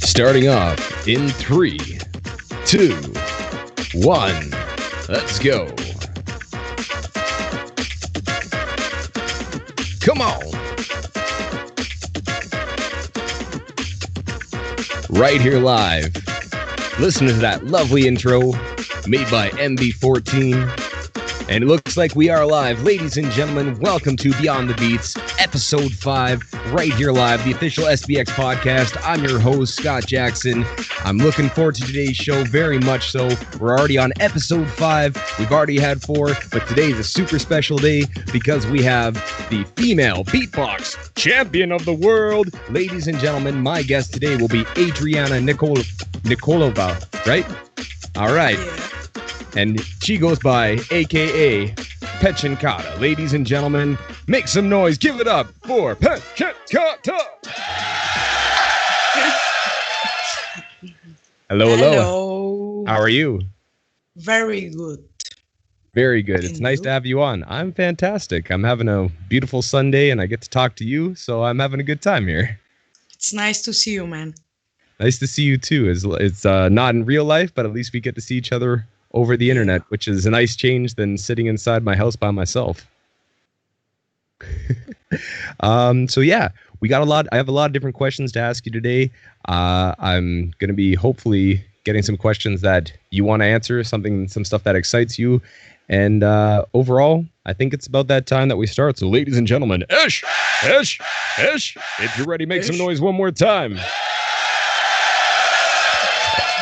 Starting off in 3, 2, 1. Let's go. Come on. Right here live. Listen to that lovely intro made by MB14. And it looks like we are live. Ladies and gentlemen, welcome to Beyond the Beats, episode 5, right here live, the official SBX podcast. I'm your host, Scott Jackson. I'm looking forward to today's show very much so. We're already on episode 5. We've already had 4, but today is a super special day because we have the female beatbox champion of the world. Ladies and gentlemen, my guest today will be Adriana Nikolova, right? All right. Yeah. And she goes by a.k.a. PE4ENKATA. Ladies and gentlemen, make some noise. Give it up for PE4ENKATA. Hello, hello. Hello. How are you? Very good. Very good. And It's nice you? to have you on. I'm fantastic. I'm having a beautiful Sunday, and I get to talk to you, so I'm having a good time here. It's nice to see you, man. Nice to see you, too. It's not in real life, but at least we get to see each other over the internet, which is a nice change than sitting inside my house by myself. So yeah, we got I have a lot of different questions to ask you today. I'm going to be hopefully getting some questions that you want to answer, some stuff that excites you. And overall, I think it's about that time that we start. So ladies and gentlemen, Esh, if you're ready, make some noise one more time.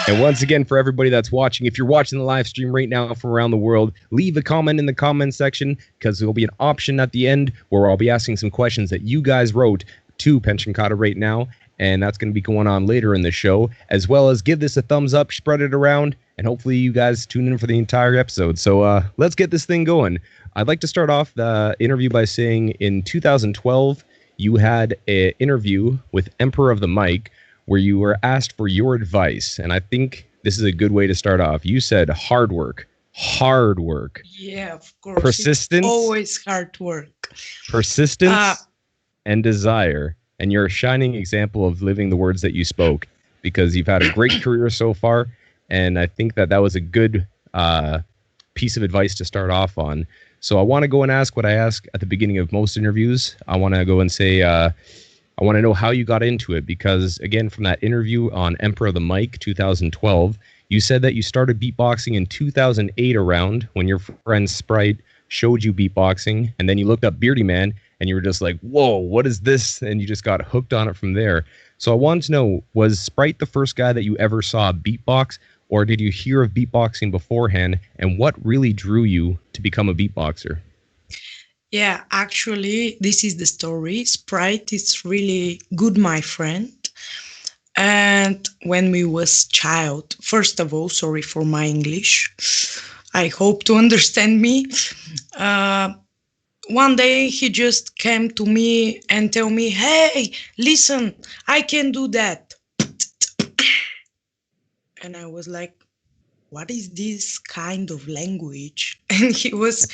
And once again, for everybody that's watching, if you're watching the live stream right now from around the world, leave a comment in the comment section because there'll be an option at the end where I'll be asking some questions that you guys wrote to PE4ENKATA right now. And that's going to be going on later in the show, as well as give this a thumbs up, spread it around, and hopefully you guys tune in for the entire episode. So let's get this thing going. I'd like to start off the interview by saying in 2012, you had an interview with Emperor of the Mic, where you were asked for your advice. And I think this is a good way to start off. You said hard work. Yeah, of course. Persistence. It's always hard work. Persistence and desire. And you're a shining example of living the words that you spoke because you've had a great career so far. And I think that was a good piece of advice to start off on. So I want to go and ask what I ask at the beginning of most interviews. I want to go and say, I want to know how you got into it because, again, from that interview on Emperor of the Mic 2012, you said that you started beatboxing in 2008 around when your friend Sprite showed you beatboxing, and then you looked up Beardy Man, and you were just like, whoa, what is this? And you just got hooked on it from there. So I wanted to know, was Sprite the first guy that you ever saw beatbox, or did you hear of beatboxing beforehand, and what really drew you to become a beatboxer? Yeah, actually, this is the story. Sprite is really good, my friend. And when we was child, first of all, sorry for my English. I hope to understand me. One day he just came to me and tell me, hey, listen, I can do that. And I was like, what is this kind of language? And he was...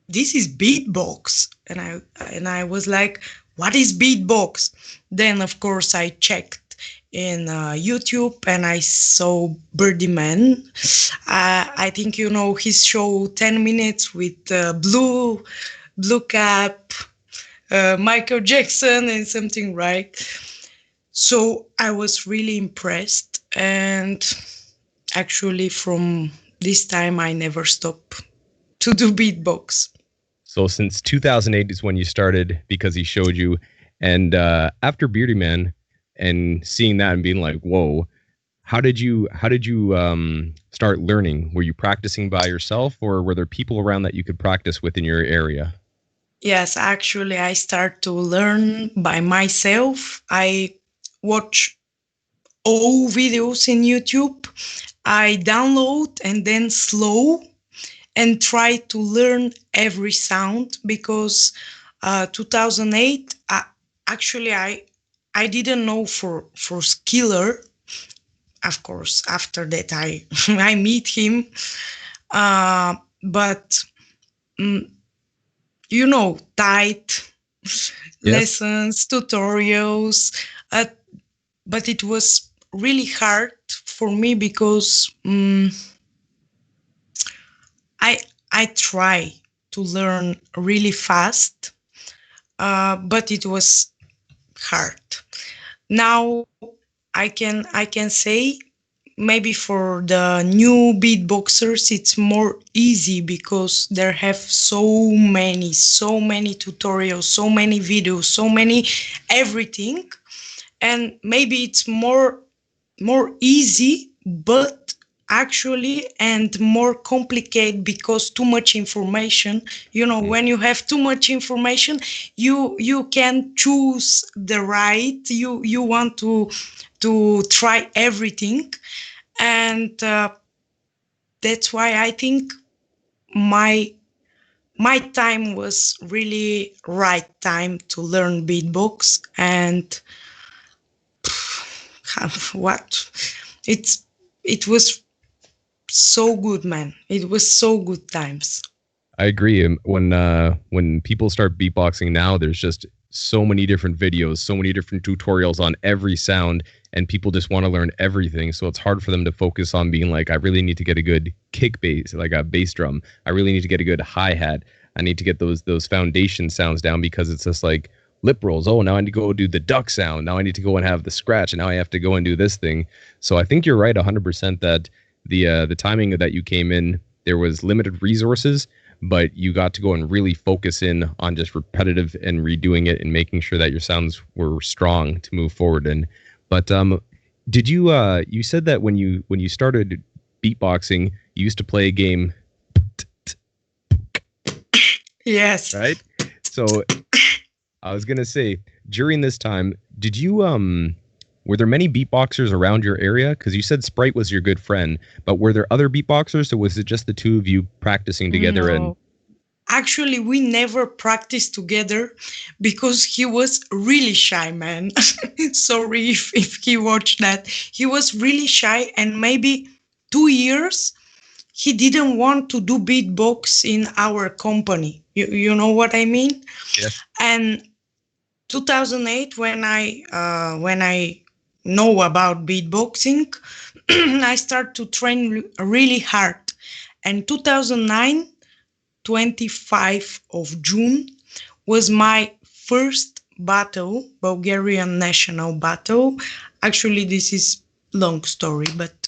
this is beatbox. And I was like, what is beatbox? Then, of course, I checked in YouTube and I saw Birdie Man. I think you know his show 10 Minutes with blue cap, Michael Jackson and something, right? So I was really impressed. And actually from this time, I never stopped to do beatbox. So since 2008 is when you started because he showed you. And after Beardy Man and seeing that and being like, whoa, how did you start learning? Were you practicing by yourself or were there people around that you could practice with in your area? Yes, actually, I start to learn by myself. I watch all videos in YouTube. I download and then slow and try to learn every sound because 2008, actually, I didn't know for Skiller. Of course, after that, I I meet him. But you know, tight lessons, tutorials. But it was really hard for me because I try to learn really fast, but it was hard. Now I can say maybe for the new beatboxers it's more easy because there have so many tutorials, so many videos, so many everything, and maybe it's more easy, but actually and more complicated because too much information. You know, when you have too much information, you can choose the right, you want to try everything. And that's why I think my time was really right time to learn beatbox. And what it was so good, man. It was so good times. I agree. And when people start beatboxing now, there's just so many different videos, so many different tutorials on every sound, and people just want to learn everything. So it's hard for them to focus on being like, I really need to get a good kick bass, like a bass drum. I really need to get a good hi-hat. I need to get those foundation sounds down, because it's just like lip rolls. Oh, now I need to go do the duck sound. Now I need to go and have the scratch, and now I have to go and do this thing. So I think you're right 100% that the timing that you came in, there was limited resources, but you got to go and really focus in on just repetitive and redoing it and making sure that your sounds were strong to move forward in. But did you you said that when you started beatboxing, you used to play a game, Yes. right? So I was gonna say, during this time, did you were there many beatboxers around your area? Because you said Sprite was your good friend, but were there other beatboxers, or was it just the two of you practicing together? No. And Actually, we never practiced together because he was really shy, man. Sorry if he watched that. He was really shy, and maybe 2 years he didn't want to do beatbox in our company. You know what I mean? yes, And 2008, when I know about beatboxing, I start to train really hard. And 2009, 25 of June, was my first battle, Bulgarian national battle. Actually, this is long story, but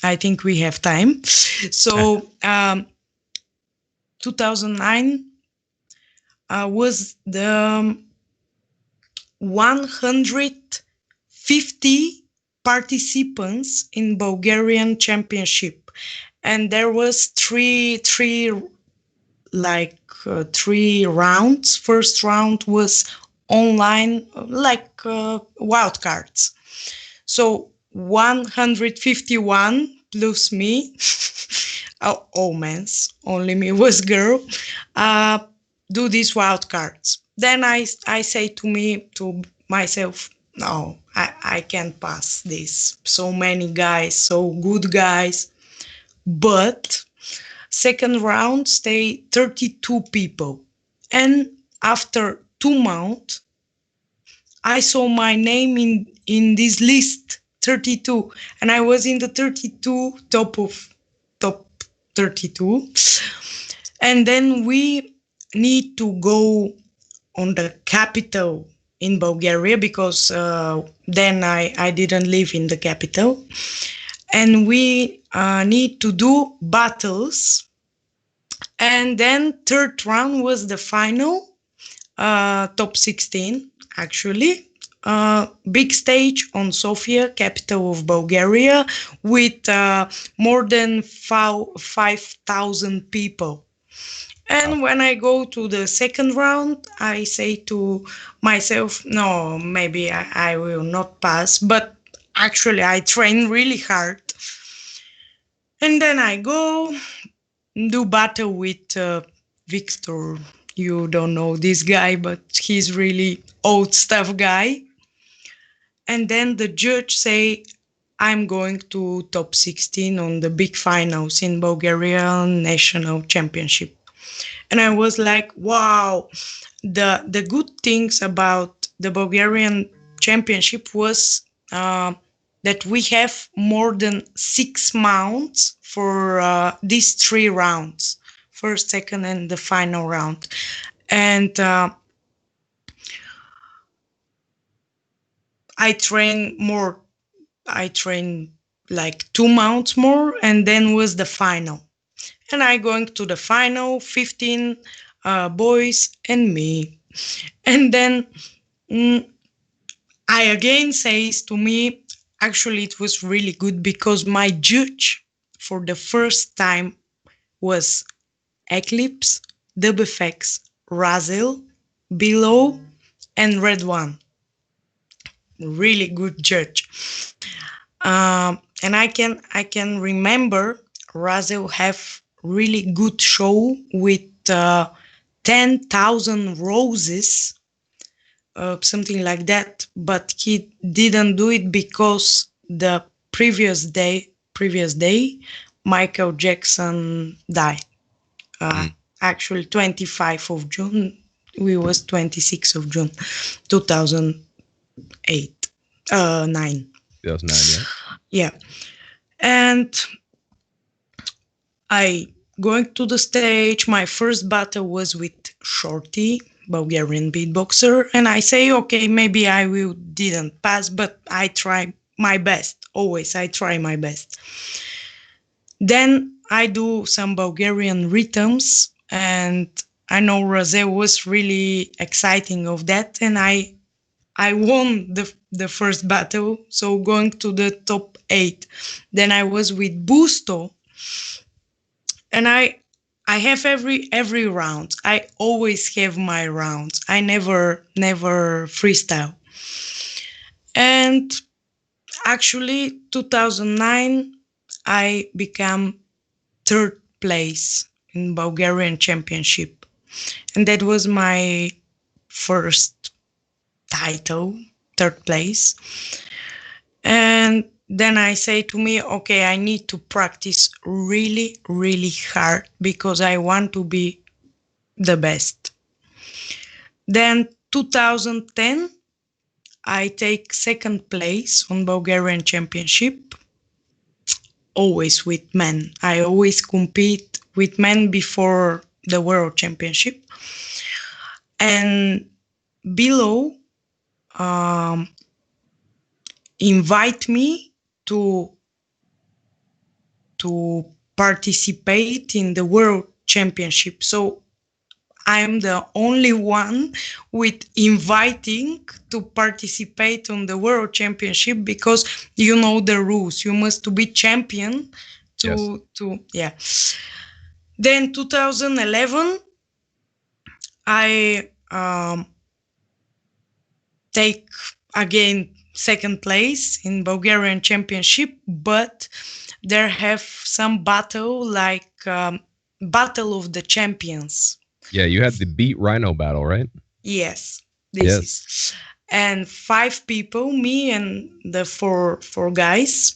I think we have time. So 2009 was the 150 participants in Bulgarian championship, and there was three rounds. First round was online, like wild cards. So 151 plus me, all men's, only me was girl, do these wild cards. Then I say to myself, no, I can't pass this. So many guys, so good guys. But second round stay 32 people. And after 2 months, I saw my name in this list, 32. And I was in the 32, top 32. And then we need to go on the capital in Bulgaria, because then I didn't live in the capital. And we need to do battles. And then third round was the final, top 16, actually. Big stage on Sofia, capital of Bulgaria, with more than 5,000 people. And when I go to the second round, I say to myself, no, maybe I will not pass. But actually, I train really hard. And then I go do battle with Victor. You don't know this guy, but he's really old stuff guy. And then the judge say, I'm going to top 16 on the big finals in Bulgarian national championship. And I was like, wow. The good things about the Bulgarian championship was that we have more than 6 mounts for these 3 rounds, first, second, and the final round. And I train more. I train like 2 mounts more, and then was the final. And I going to the final, 15 boys and me. And then I again says to me, actually it was really good because my judge for the first time was Eclipse, DubFX, Razel, Below, and Red One. Really good judge. And I can remember Razel have really good show with 10,000 roses, something like that. But he didn't do it because the previous day, Michael Jackson died. Actually, 25th of June. We was 26th of June, 2008, 9. 2009, Yeah. And I going to the stage. My first battle was with Shorty, Bulgarian beatboxer, and I say, okay, maybe I will didn't pass, but I try my best. Always, I try my best. Then I do some Bulgarian rhythms, and I know Razel was really exciting of that, and I won the first battle, so going to the top 8. Then I was with Busto, and I have every round. I always have my rounds. I never freestyle. And actually, 2009, I became 3rd place in Bulgarian championship, and that was my first title, 3rd place. And then I say to me, okay, I need to practice really, really hard because I want to be the best. Then 2010, I take 2nd place on Bulgarian championship, always with men. I always compete with men before the world championship. And below, invite me to participate in the world championship. So I'm the only one with inviting to participate on the world championship because you know the rules. You must to be champion to yeah. Then 2011, I take again 2nd place in Bulgarian championship, but there have some battle like Battle of the Champions. Yeah, you had the Beat Rhino battle, right? Yes, this is. And 5 people, me and the four guys,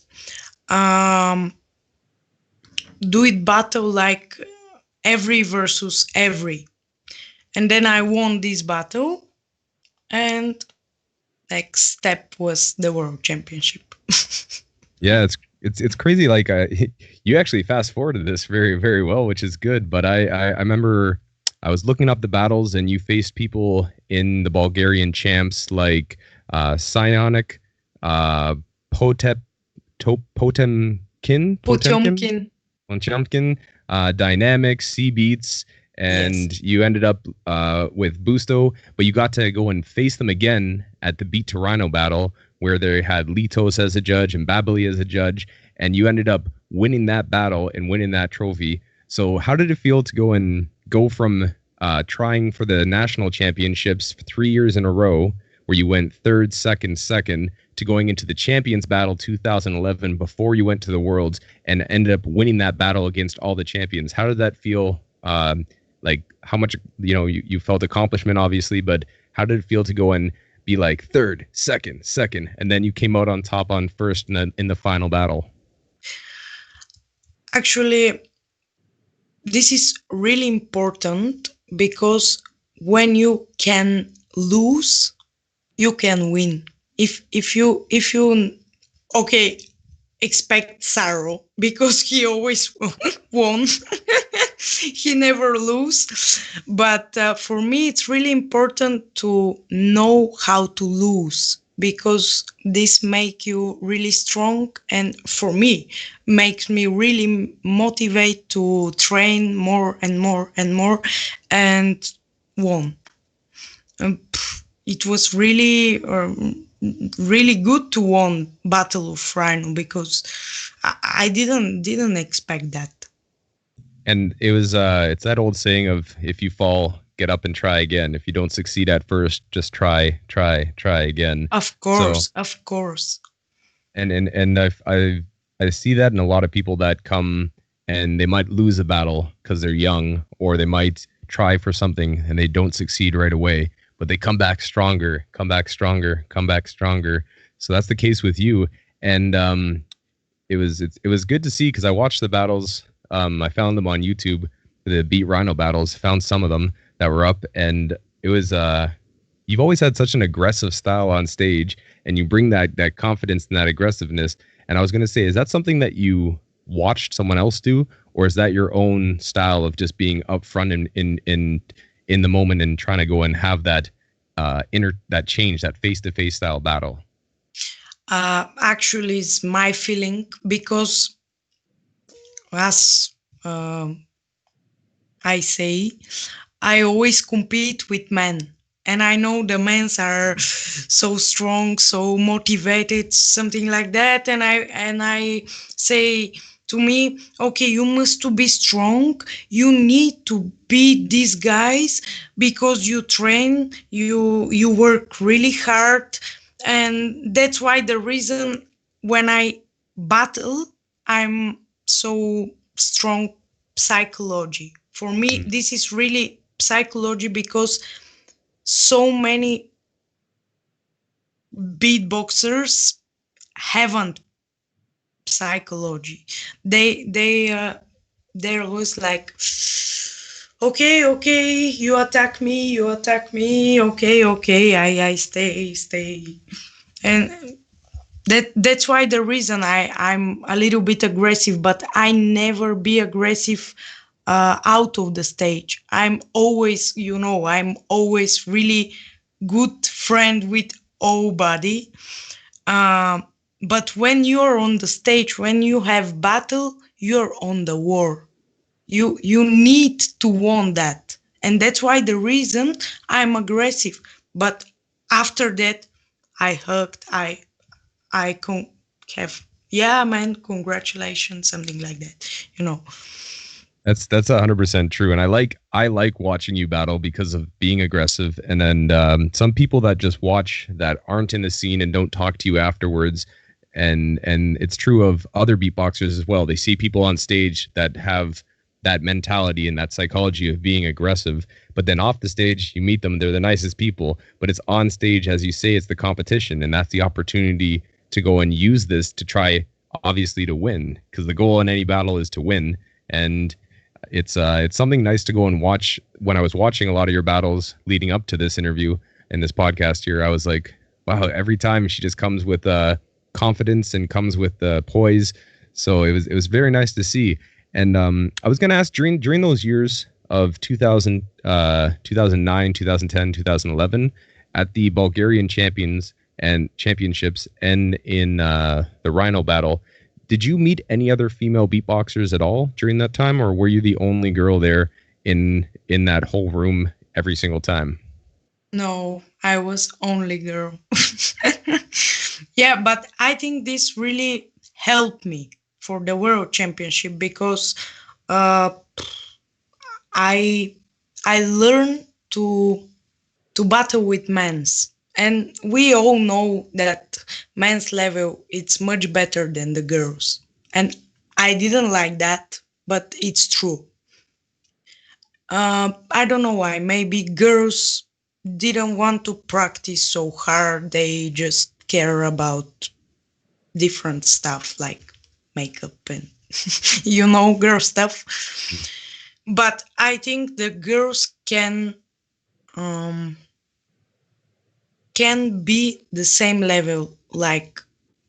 do it battle like every versus every. And then I won this battle, and next step was the world championship. Yeah, it's crazy. Like you actually fast forwarded this very, very well, which is good. But I remember I was looking up the battles, and you faced people in the Bulgarian champs like Psionic, Potemkin, Dynamic, C Beats, and you ended up with Busto, but you got to go and face them again at the Beat to Rhino battle, where they had Litos as a judge and Babili as a judge, and you ended up winning that battle and winning that trophy. So how did it feel to go from trying for the national championships for 3 years in a row, where you went 3rd, 2nd, to going into the Champions Battle 2011 before you went to the Worlds and ended up winning that battle against all the champions? How did that feel? Like how much, you felt accomplishment, obviously, but how did it feel to go and be like 3rd, 2nd, and then you came out on top on 1st in the final battle? Actually, this is really important because when you can lose, you can win. If you okay, expect Saro because he always won. He never lose. But for me, it's really important to know how to lose because this make you really strong, and for me makes me really motivate to train more and more and more, and won. It was really really good to won Battle of Rhino because I didn't expect that. And it was it's that old saying of if you fall, get up and try again. If you don't succeed at first, just try again. Of So course, of course. and I see that in a lot of people that come and they might lose a battle because they're young, or they might try for something and they don't succeed right away, but they come back stronger, come back stronger, come back stronger. So that's the case with you. And it was good to see because I watched the battles. I found them on YouTube, the Beat Rhino battles. Found some of them that were up, and it was you've always had such an aggressive style on stage, and you bring that confidence and that aggressiveness. And I was going to say, is that something that you watched someone else do, or is that your own style of just being upfront in the moment and trying to go and have that that change, that face-to-face style battle? Actually, it's my feeling because as um I say, I always compete with men. And I know the men are so strong, so motivated, something like that. And I say to me, okay, you must to be strong. You need to beat these guys because you train, you work really hard. And that's why the reason when I battle, I'm so strong psychology. For me, this is really psychology because so many beatboxers haven't psychology. They're always like, okay, you attack me, okay, I stay, and that's why the reason I'm a little bit aggressive, but I never be aggressive out of the stage. I'm always, I'm always really good friend with everybody. Um, but when you're on the stage, when you have battle, you're on the war. You need to win that, and that's why the reason I'm aggressive. But after that, I hugged. I have, yeah, man, congratulations, something like that. That's 100% true, and I like watching you battle because of being aggressive. And then some people that just watch that aren't in the scene and don't talk to you afterwards, and it's true of other beatboxers as well. They see people on stage that have that mentality and that psychology of being aggressive, but then off the stage you meet them, they're the nicest people. But it's on stage, as you say, it's the competition, and that's the opportunity to go and use this to try, obviously, to win, because the goal in any battle is to win. And it's something nice to go and watch. When I was watching a lot of your battles leading up to this interview and this podcast here, I was like, wow, every time she just comes with confidence and comes with poise. So it was very nice to see. And I was going to ask, during those years of 2000, 2009, 2010, 2011, at the Bulgarian championships and in the Rhino battle, did you meet any other female beatboxers at all during that time, or were you the only girl there in that whole room every single time? No, I was only girl. Yeah, but I think this really helped me for the world championship because uh, I I learned to battle with men's, and we all know that men's level it's much better than the girls, and I didn't like that, but it's true. I don't know why. Maybe girls didn't want to practice so hard. They just care about different stuff like makeup and girl stuff. But I think the girls um, can be the same level like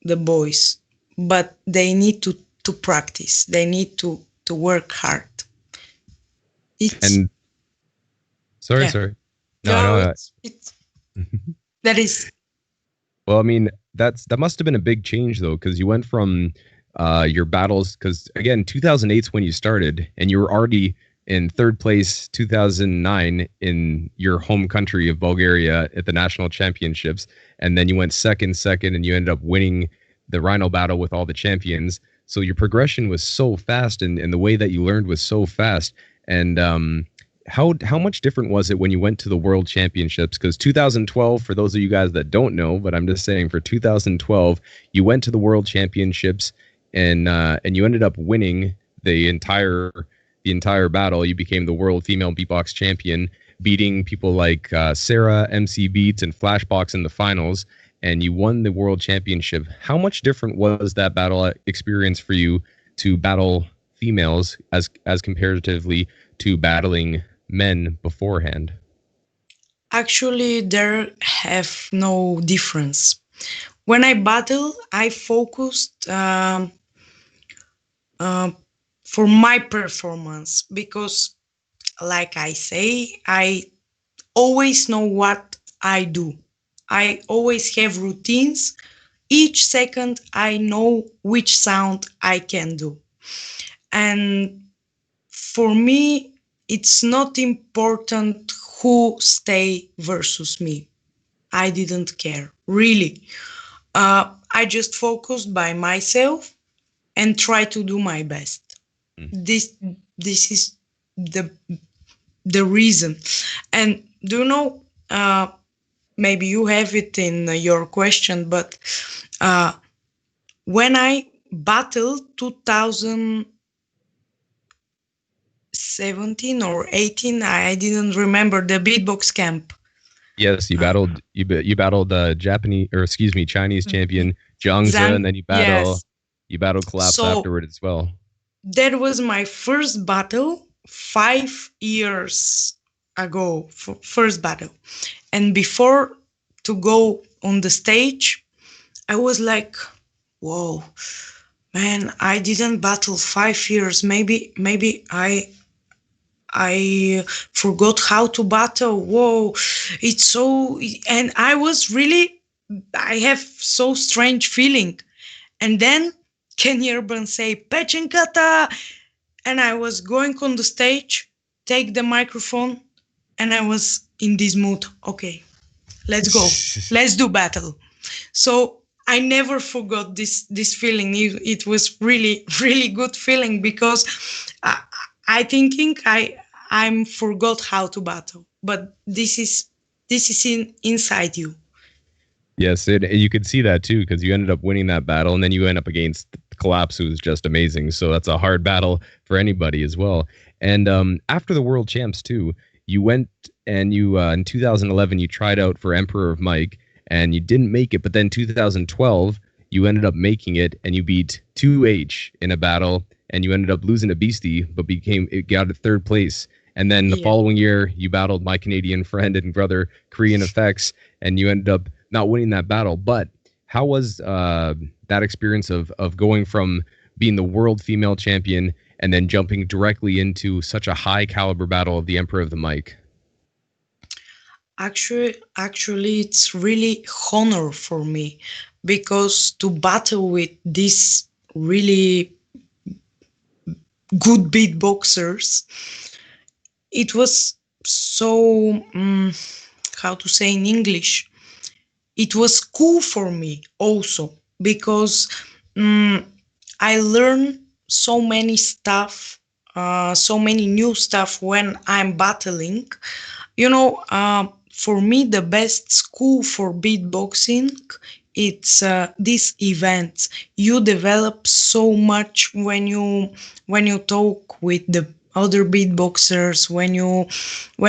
the boys, but they need to practice. They need to work hard. It's And sorry, yeah. sorry. No, No, no. it's that is Well, I mean, that must have been a big change though, because you went from your battles. Because again, 2008 is when you started, and you were already in third place 2009 in your home country of Bulgaria at the national championships, and then you went second, and you ended up winning the Rhino battle with all the champions. So your progression was so fast, and the way that you learned was so fast. And how much different was it when you went to the World Championships? Because 2012, for those of you guys that don't know, but I'm just saying, for 2012, you went to the World Championships and you ended up winning the entire battle. You became the world female beatbox champion, beating people like Sarah, MC Beats, and Flashbox in the finals, and you won the World Championship. How much different was that battle experience for you to battle females as comparatively to battling men beforehand? actually there have no difference. When I battle, I focused uh, for my performance because, like I say, I always know what I do. I always have routines. Each second, I know which sound I can do. And for me, it's not important who stay versus me. I didn't care, really. I just focused by myself and try to do my best. Mm. This is the reason. And do you know? Maybe you have it in your question, but uh, when I battled 2017 or 18, I didn't remember the beatbox camp. Yes, you Uh, battled Japanese, or excuse me, Chinese champion Jiangze, and then yes. you battled Collapse So afterward as well. that was my first battle 5 years ago, first battle. And before to go on the stage, I was like, whoa, man, I didn't battle 5 years. Maybe I forgot how to battle. Whoa, it's so, and I was really, I have so strange feeling. And then Kenny Urban say, PE4ENKATA, and I was going on the stage, take the microphone, and I was in this mood. Okay, let's go, let's do battle. So I never forgot this feeling. It was really really good feeling because I, I thinking I'm forgot how to battle, but this is inside you. Yes, you could see that too, because you ended up winning that battle, and then you end up against Collapse, who's just amazing. So that's a hard battle for anybody as well. And after the World Champs too, you went and you in 2011 you tried out for Emperor of Mike, and you didn't make it. But then 2012 you ended up making it, and you beat 2H in a battle, and you ended up losing to Beastie, but got at third place. And then the Yeah. following year, you battled my Canadian friend and brother Korean Effects, and you ended up not winning that battle. But how was that experience of going from being the world female champion and then jumping directly into such a high caliber battle of the Emperor of the Mic? Actually, it's really honor for me because to battle with these really good beatboxers, it was so how to say in English. It was cool for me also because I learned so many stuff, so many new stuff when I'm battling. You know, for me, the best school for beatboxing, it's these events. You develop so much when you talk with the other beatboxers, when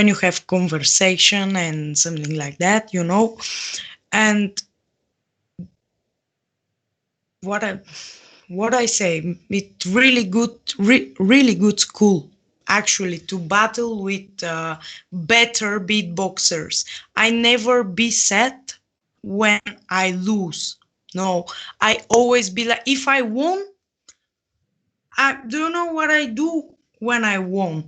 you have conversation and something like that, you know. And what I what I say, it really good, really good school actually to battle with better beatboxers. I never be sad when I lose. No, I always be like, if I won, I don't know what I do when I won.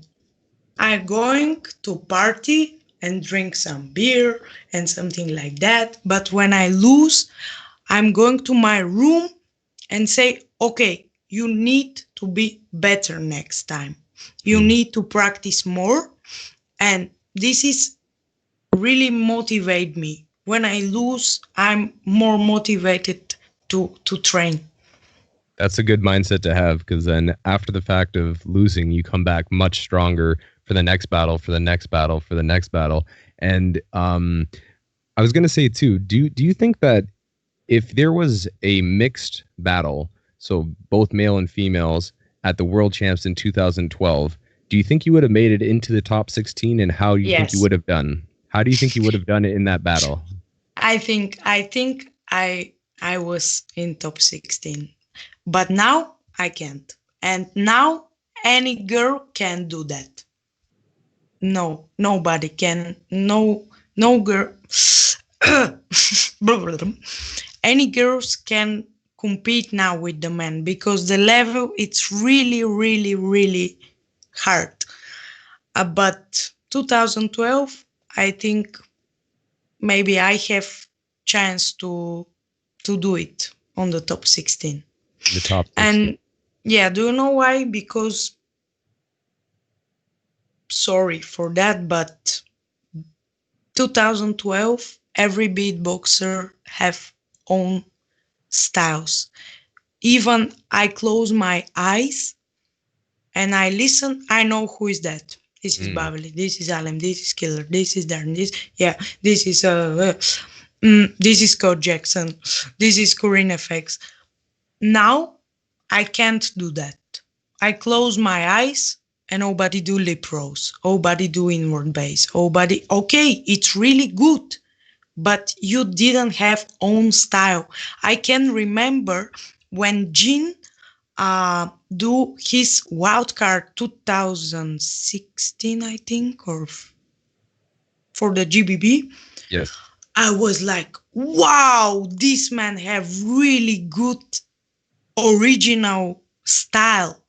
I'm going to party and drink some beer and something like that. But when I lose, I'm going to my room and say, okay, you need to be better next time. You need to practice more. And this is really motivate me. When I lose, I'm more motivated to train. That's a good mindset to have, because then after the fact of losing, you come back much stronger for the next battle, for the next battle, for the next battle. And I was going to say too, do you think that if there was a mixed battle, so both male and females at the World Champs in 2012, do you think you would have made it into the top 16, and how do you think you Yes. would have done? How do you think you would have done it in that battle? I think I was in top 16. But now I can't. And now any girl can do that. No, nobody can. No girl. Any girls can compete now with the men because the level it's really, really, really hard. But 2012, I think maybe I have chance to do it on the top 16. The top 16. And yeah, do you know why? Because sorry for that, but 2012, every beatboxer have own styles. Even I close my eyes and I listen, I know who is that. This is Babeli, this is Alem, this is Killer, this is Darren, this is this is Code Jackson, this is Corinne FX. Now I can't do that. I close my eyes and nobody do lip rolls, nobody do inward bass, nobody. Okay, it's really good, but you didn't have own style. I can remember when Jin do his wildcard 2016, I think, or for the GBB. Yes. I was like, wow, this man have really good original style.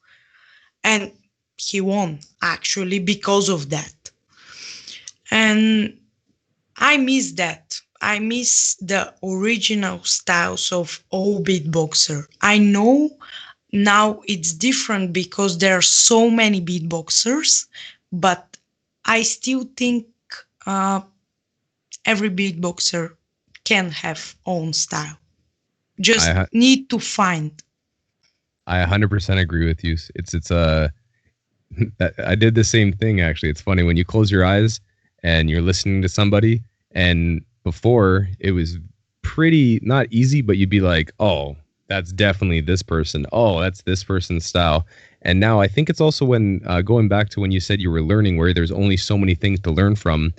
And he won actually because of that. And I miss that. I miss the original styles of all beatboxer. I know now it's different because there are so many beatboxers, but I still think every beatboxer can have own style. Just need to find. I 100% agree with you. It's I did the same thing actually. It's funny when you close your eyes and you're listening to somebody, and before it was pretty not easy, but you'd be like, oh, that's definitely this person. Oh, that's this person's style. And now I think it's also when going back to when you said you were learning, where there's only so many things to learn from.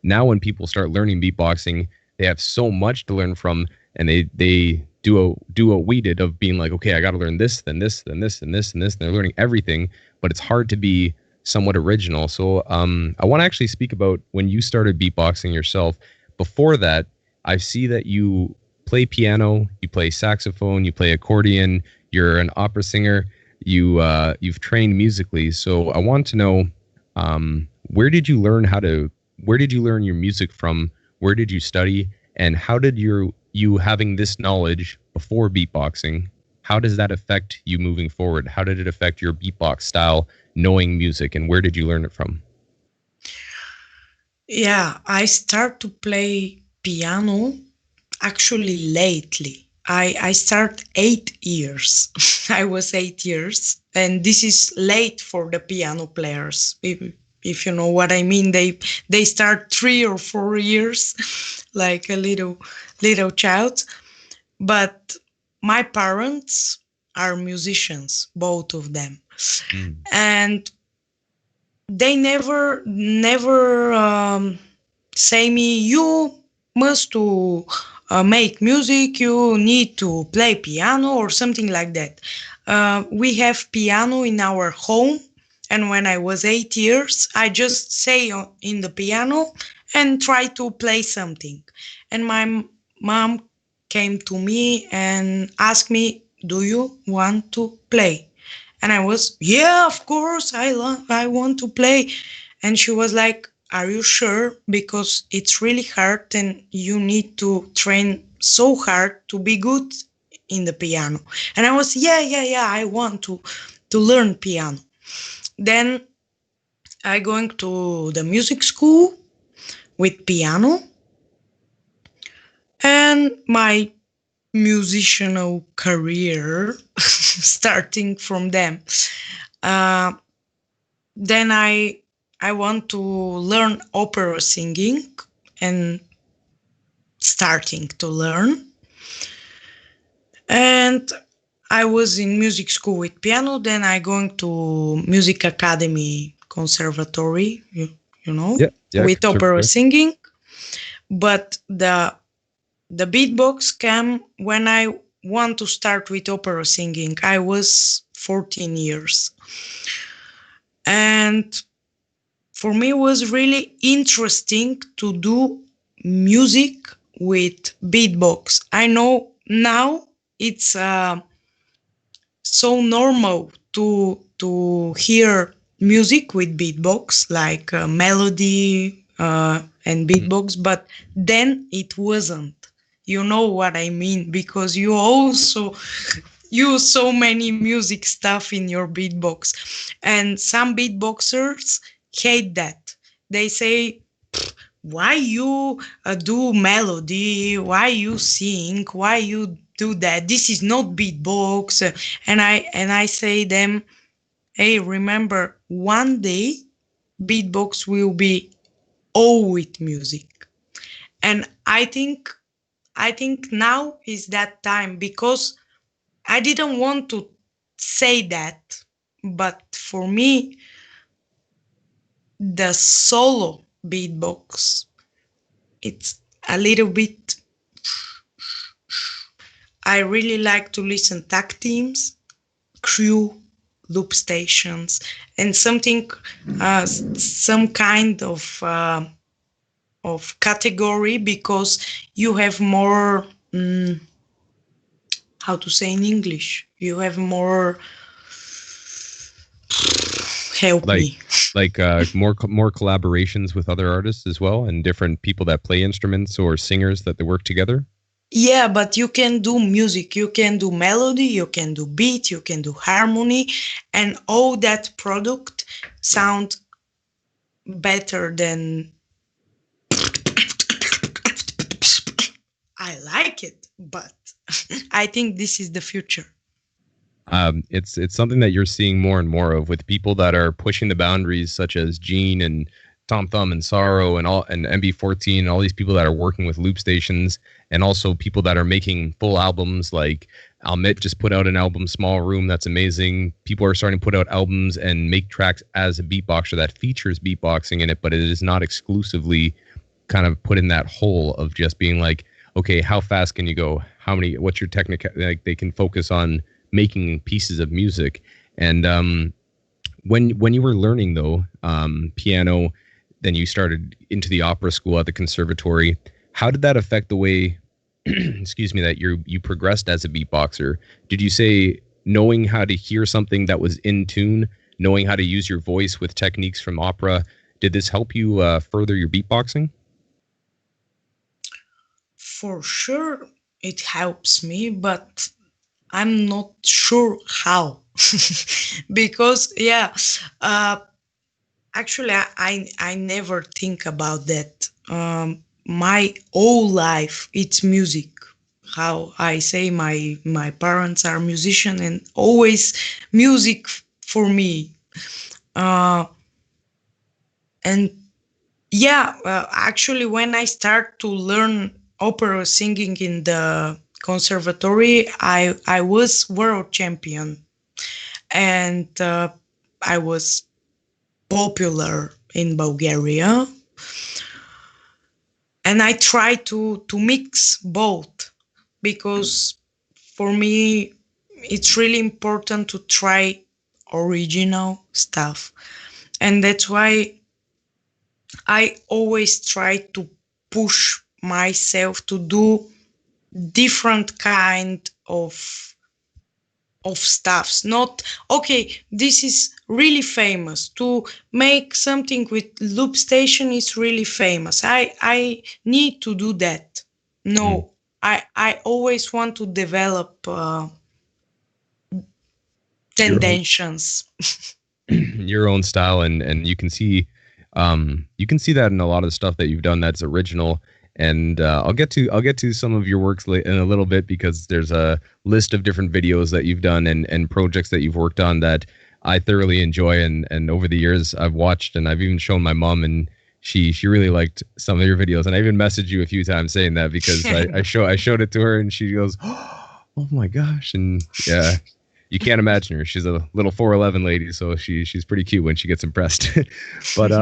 Now when people start learning beatboxing, they have so much to learn from, and they do what we did of being like, okay, I got to learn this, then this, then this, and this, and this, and they're learning everything, but it's hard to be somewhat original. So I want to actually speak about when you started beatboxing yourself. Before that, I see that you play piano, you play saxophone, you play accordion, you're an opera singer, you've trained musically. So I want to know, where did you learn your music from? Where did you study? And how did you having this knowledge before beatboxing, how does that affect you moving forward? How did it affect your beatbox style, knowing music, and where did you learn it from? Yeah, I start to play piano actually lately. I start 8 years. I was 8 years, and this is late for the piano players. If you know what I mean, they start 3 or 4 years, like a little child. But my parents are musicians, both of them, and they never say me, you must to make music, you need to play piano or something like that. We have piano in our home, and when I was 8 years, I just say in the piano and try to play something. And my mom came to me and asked me, "Do you want to play?" And I was, "Yeah, of course, I want to play." And she was like, "Are you sure? Because it's really hard and you need to train so hard to be good in the piano." And I was, yeah, I want to learn piano. Then I going to the music school with piano, and my musicianal career starting from them. Uh, then I want to learn opera singing and starting to learn. And I was in music school with piano. Then I going to music academy conservatory, you know, Yeah, with opera conservatory. singing. But the beatbox came when I want to start with opera singing. I was 14 years. And for me, it was really interesting to do music with beatbox. I know now it's so normal to hear music with beatbox, like melody and beatbox, but then it wasn't. You know what I mean? Because you also use so many music stuff in your beatbox, and some beatboxers hate that. They say, "Why you do melody? Why you sing? Why you do that? This is not beatbox." And I say them, "Hey, remember, one day beatbox will be all with music." And I think now is that time, because I didn't want to say that, but for me, the solo beatbox, it's a little bit. I really like to listen tag teams, crew, loop stations, and something, some kind of category, because you have more. How to say in English? You have more. Help Like me. more collaborations with other artists as well, and different people that play instruments or singers that they work together. Yeah, but you can do music, you can do melody, you can do beat, you can do harmony, and all that product sound better than. I like it, but I think this is the future. It's something that you're seeing more and more of with people that are pushing the boundaries, such as Gene and Tom Thumb and Sorrow and all and MB14 and all these people that are working with loop stations, and also people that are making full albums. Like Almit just put out an album, Small Room, that's amazing. People are starting to put out albums and make tracks as a beatboxer that features beatboxing in it, but it is not exclusively kind of put in that hole of just being like, okay, how fast can you go? How many? What's your technique? Like they can focus on making pieces of music. And when you were learning though piano, then you started into the opera school at the conservatory. How did that affect the way, excuse me, that you progressed as a beatboxer? Did you say knowing how to hear something that was in tune, knowing how to use your voice with techniques from opera, did this help you further your beatboxing? For sure, it helps me, but I'm not sure how. Because, yeah, uh, actually, I never think about that. My whole life, it's music. How I say, my parents are musician, and always music for me. Uh, and yeah, actually, when I start to learn opera singing in the conservatory, I was world champion, and I was popular in Bulgaria. And I try to mix both, because for me it's really important to try original stuff, and that's why I always try to push myself to do different kind of stuffs. Not okay, this is really famous. To make something with loop station is really famous. I need to do that. No, I always want to develop tendencies. Your own style, and you can see that in a lot of the stuff that you've done that's original. And I'll get to some of your works in a little bit, because there's a list of different videos that you've done and projects that you've worked on that I thoroughly enjoy, and over the years I've watched, and I've even shown my mom, and she really liked some of your videos, and I even messaged you a few times saying that, because I showed it to her, and she goes, oh my gosh. And yeah, you can't imagine her. She's a little 4'11" lady, so she's pretty cute when she gets impressed. But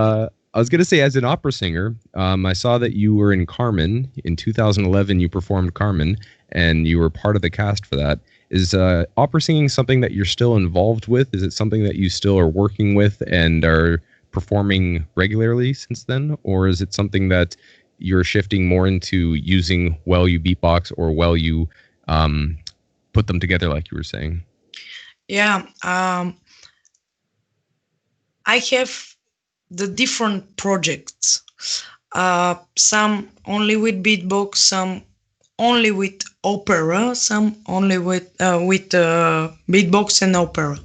I was going to say, as an opera singer, I saw that you were in Carmen in 2011. You performed Carmen, and you were part of the cast for that. Is opera singing something that you're still involved with? Is it something that you still are working with and are performing regularly since then? Or is it something that you're shifting more into using while you beatbox, or while you put them together, like you were saying? Yeah, I have the different projects. Some only with beatbox, some only with opera, some only with beatbox and opera.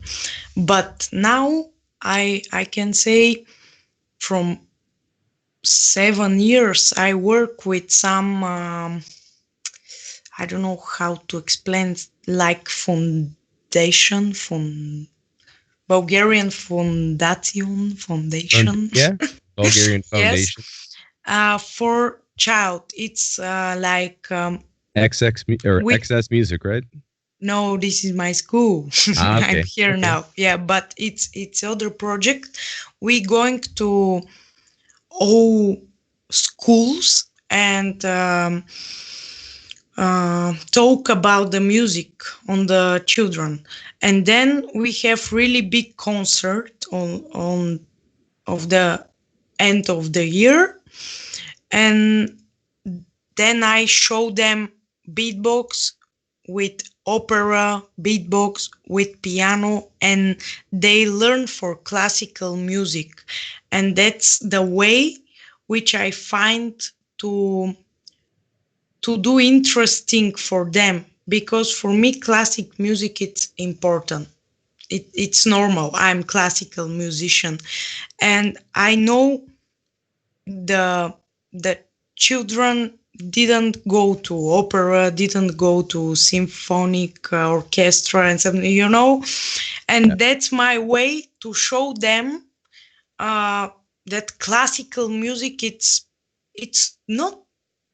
But now I can say from 7 years I work with some I don't know how to explain, like foundation, Bulgarian foundation. Yeah, Bulgarian Yes. foundation. For child, it's like XS Music, right? no, this is my school. I'm Okay. here now. Yeah, but it's other project. We going to all schools and talk about the music on the children, and then we have really big concert on of the end of the year, and then I show them beatbox with opera, beatbox with piano, and they learn for classical music. And that's the way which I find to do interesting for them, because for me classic music it's important. It's normal. I'm classical musician, and I know the children didn't go to opera, didn't go to symphonic orchestra and something, and Yeah. that's my way to show them that classical music it's not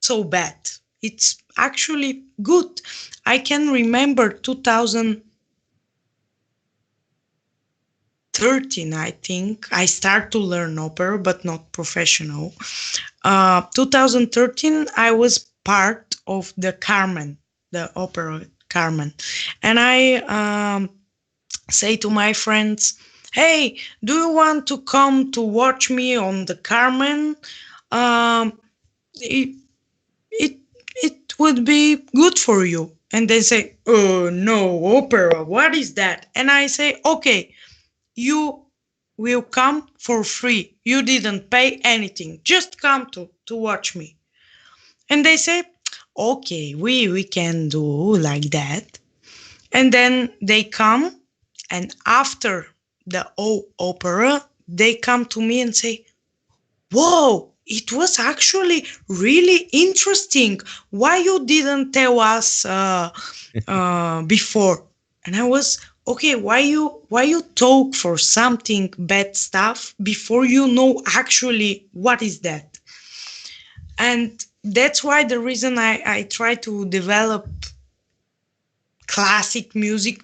so bad. It's actually good. I can remember 2013, I think I start to learn opera, but not professional. 2013, I was part of the Carmen, the opera Carmen, and I say to my friends, "Hey, do you want to come to watch me on the Carmen? It it it would be good for you." And they say, "Oh no, opera, what is that?" And I say, "Okay, you will come for free. You didn't pay anything. Just come to watch me." And they say, "Okay, we can do like that." And then they come, and after the opera, they come to me and say, "Whoa, it was actually really interesting. Why you didn't tell us before?" And I was, okay, why you talk for something bad stuff before you know actually what is that? And that's why the reason I try to develop classic music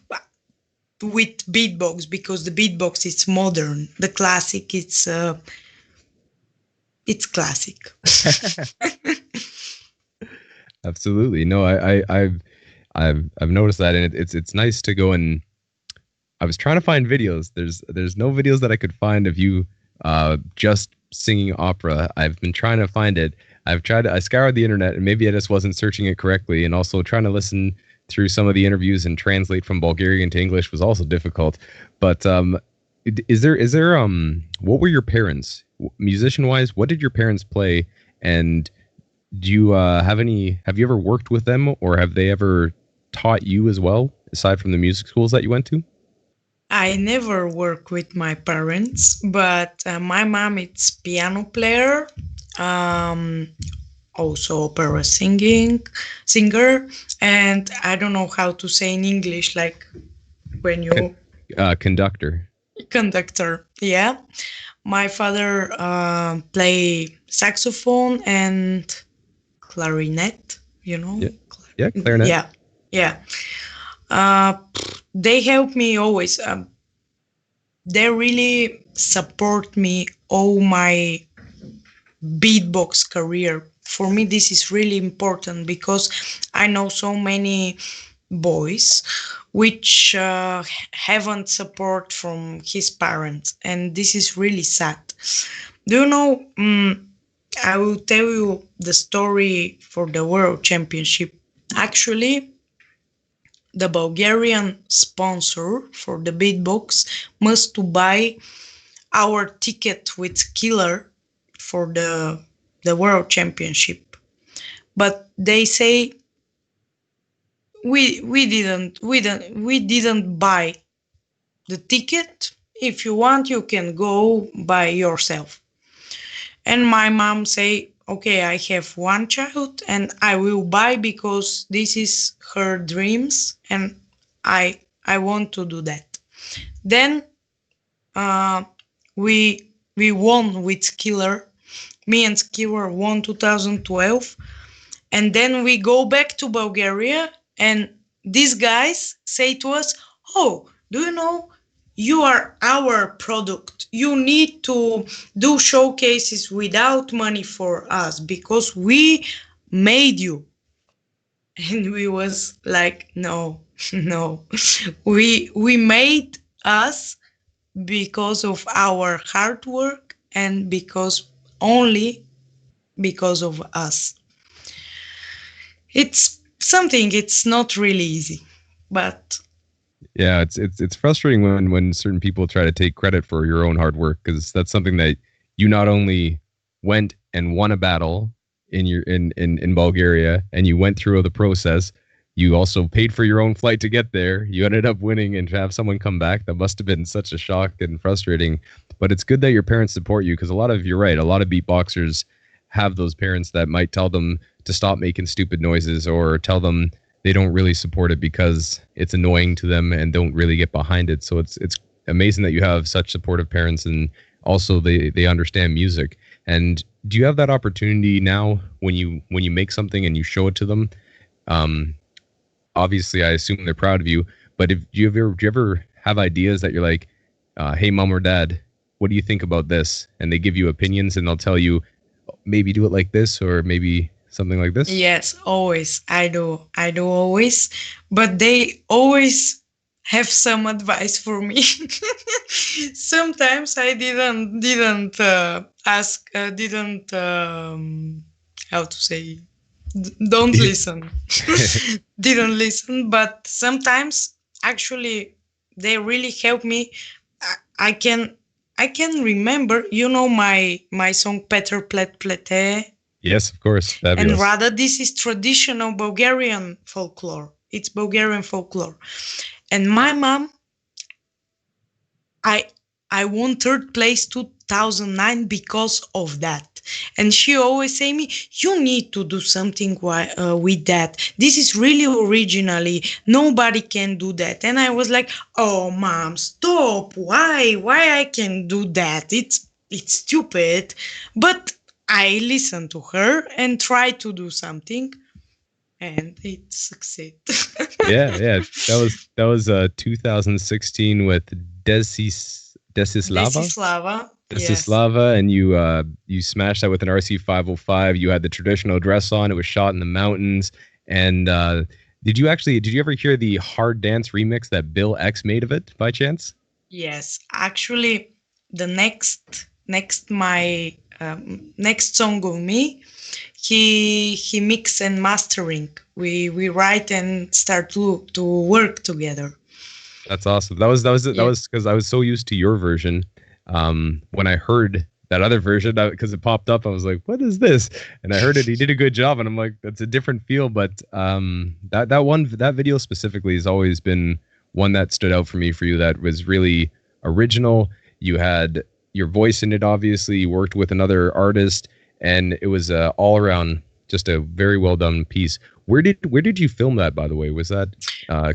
with beatbox, because the beatbox is modern, the classic it's classic. Absolutely. No, I've noticed that, and it's nice to go and I was trying to find videos. There's no videos that I could find of you just singing opera. I've been trying to find it. I scoured the internet, and maybe I just wasn't searching it correctly, and also trying to listen through some of the interviews and translate from Bulgarian to English was also difficult. But what were your parents, musician wise? What did your parents play? And do you have you ever worked with them, or have they ever taught you as well, aside from the music schools that you went to? I never work with my parents, but my mom is piano player, um, also opera singer, and I don't know how to say in English, like when you Conductor. conductor. Yeah, my father play saxophone and clarinet. You know, Yeah, yeah, clarinet. yeah, yeah. Uh, they help me always. They really support me all my beatbox career. For me, this is really important because I know so many boys which haven't support from his parents, and this is really sad. Do you know? I will tell you the story for the World Championship. Actually, the Bulgarian sponsor for the beatbox must to buy our ticket with Killer for the World Championship. But they say we didn't buy the ticket. If you want, you can go by yourself. And my mom say, okay, I have one child and I will buy because this is her dreams and I want to do that. Then uh, we won with Killer. Me and Killer won 2012, and then we go back to Bulgaria, and these guys say to us, "Oh, do you know you are our product? You need to do showcases without money for us because we made you." And we was like, "No, no, we made us because of our hard work and only because of us." It's something, it's not really easy, but Yeah, it's frustrating when certain people try to take credit for your own hard work, because that's something that you not only went and won a battle in Bulgaria, and you went through the process, you also paid for your own flight to get there. You ended up winning, and to have someone come back, that must have been such a shock and frustrating. But it's good that your parents support you, because you're right, a lot of beatboxers have those parents that might tell them to stop making stupid noises, or tell them they don't really support it because it's annoying to them and don't really get behind it. So it's amazing that you have such supportive parents, and also they understand music. And do you have that opportunity now when you make something and you show it to them? Obviously, I assume they're proud of you. But do you ever have ideas that you're like, "Hey, mom or dad, what do you think about this?" And they give you opinions, and they'll tell you, maybe do it like this, or maybe something like this. yes, always. I do always, but they always have some advice for me. Sometimes I didn't ask, didn't how to say, don't listen. Didn't listen, but sometimes actually they really help me. I can remember, my song Petar, Plet, Plete. Yes, of course. And Fabulous. rather, this is traditional Bulgarian folklore. It's Bulgarian folklore. And my mom, I I won third place 2009 because of that. And she always say me, you need to do something with that. This is really originally. Nobody can do that. And I was like, oh, mom, stop. Why? Why I can do that? It's stupid. But I listened to her and tried to do something, and it succeeded. Yeah. That was 2016 with Desislava. Desislava. Yes. Desislava, and you smashed that with an RC 505. You had the traditional dress on. It was shot in the mountains. And did you ever hear the hard dance remix that Bill X made of it by chance? Yes. Actually, the next my next song of me, he mix and mastering. We write and start to work together. That's awesome. That was because I was so used to your version. When I heard that other version, because it popped up, I was like, "What is this?" And I heard it. He did a good job, and I'm like, "That's a different feel." But that video specifically has always been one that stood out for me. For you, that was really original. You had your voice in it. Obviously, you worked with another artist, and it was all around just a very well done piece. Where did you film that, by the way? Was that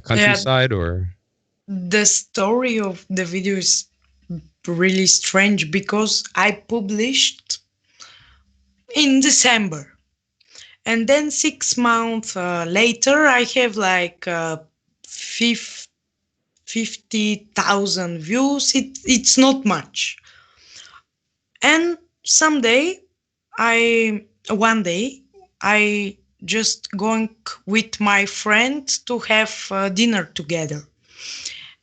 countryside or? The story of the video is really strange because I published in December, and then 6 months later I have like 50,000 views. It's not much. And one day I just going with my friend to have dinner together,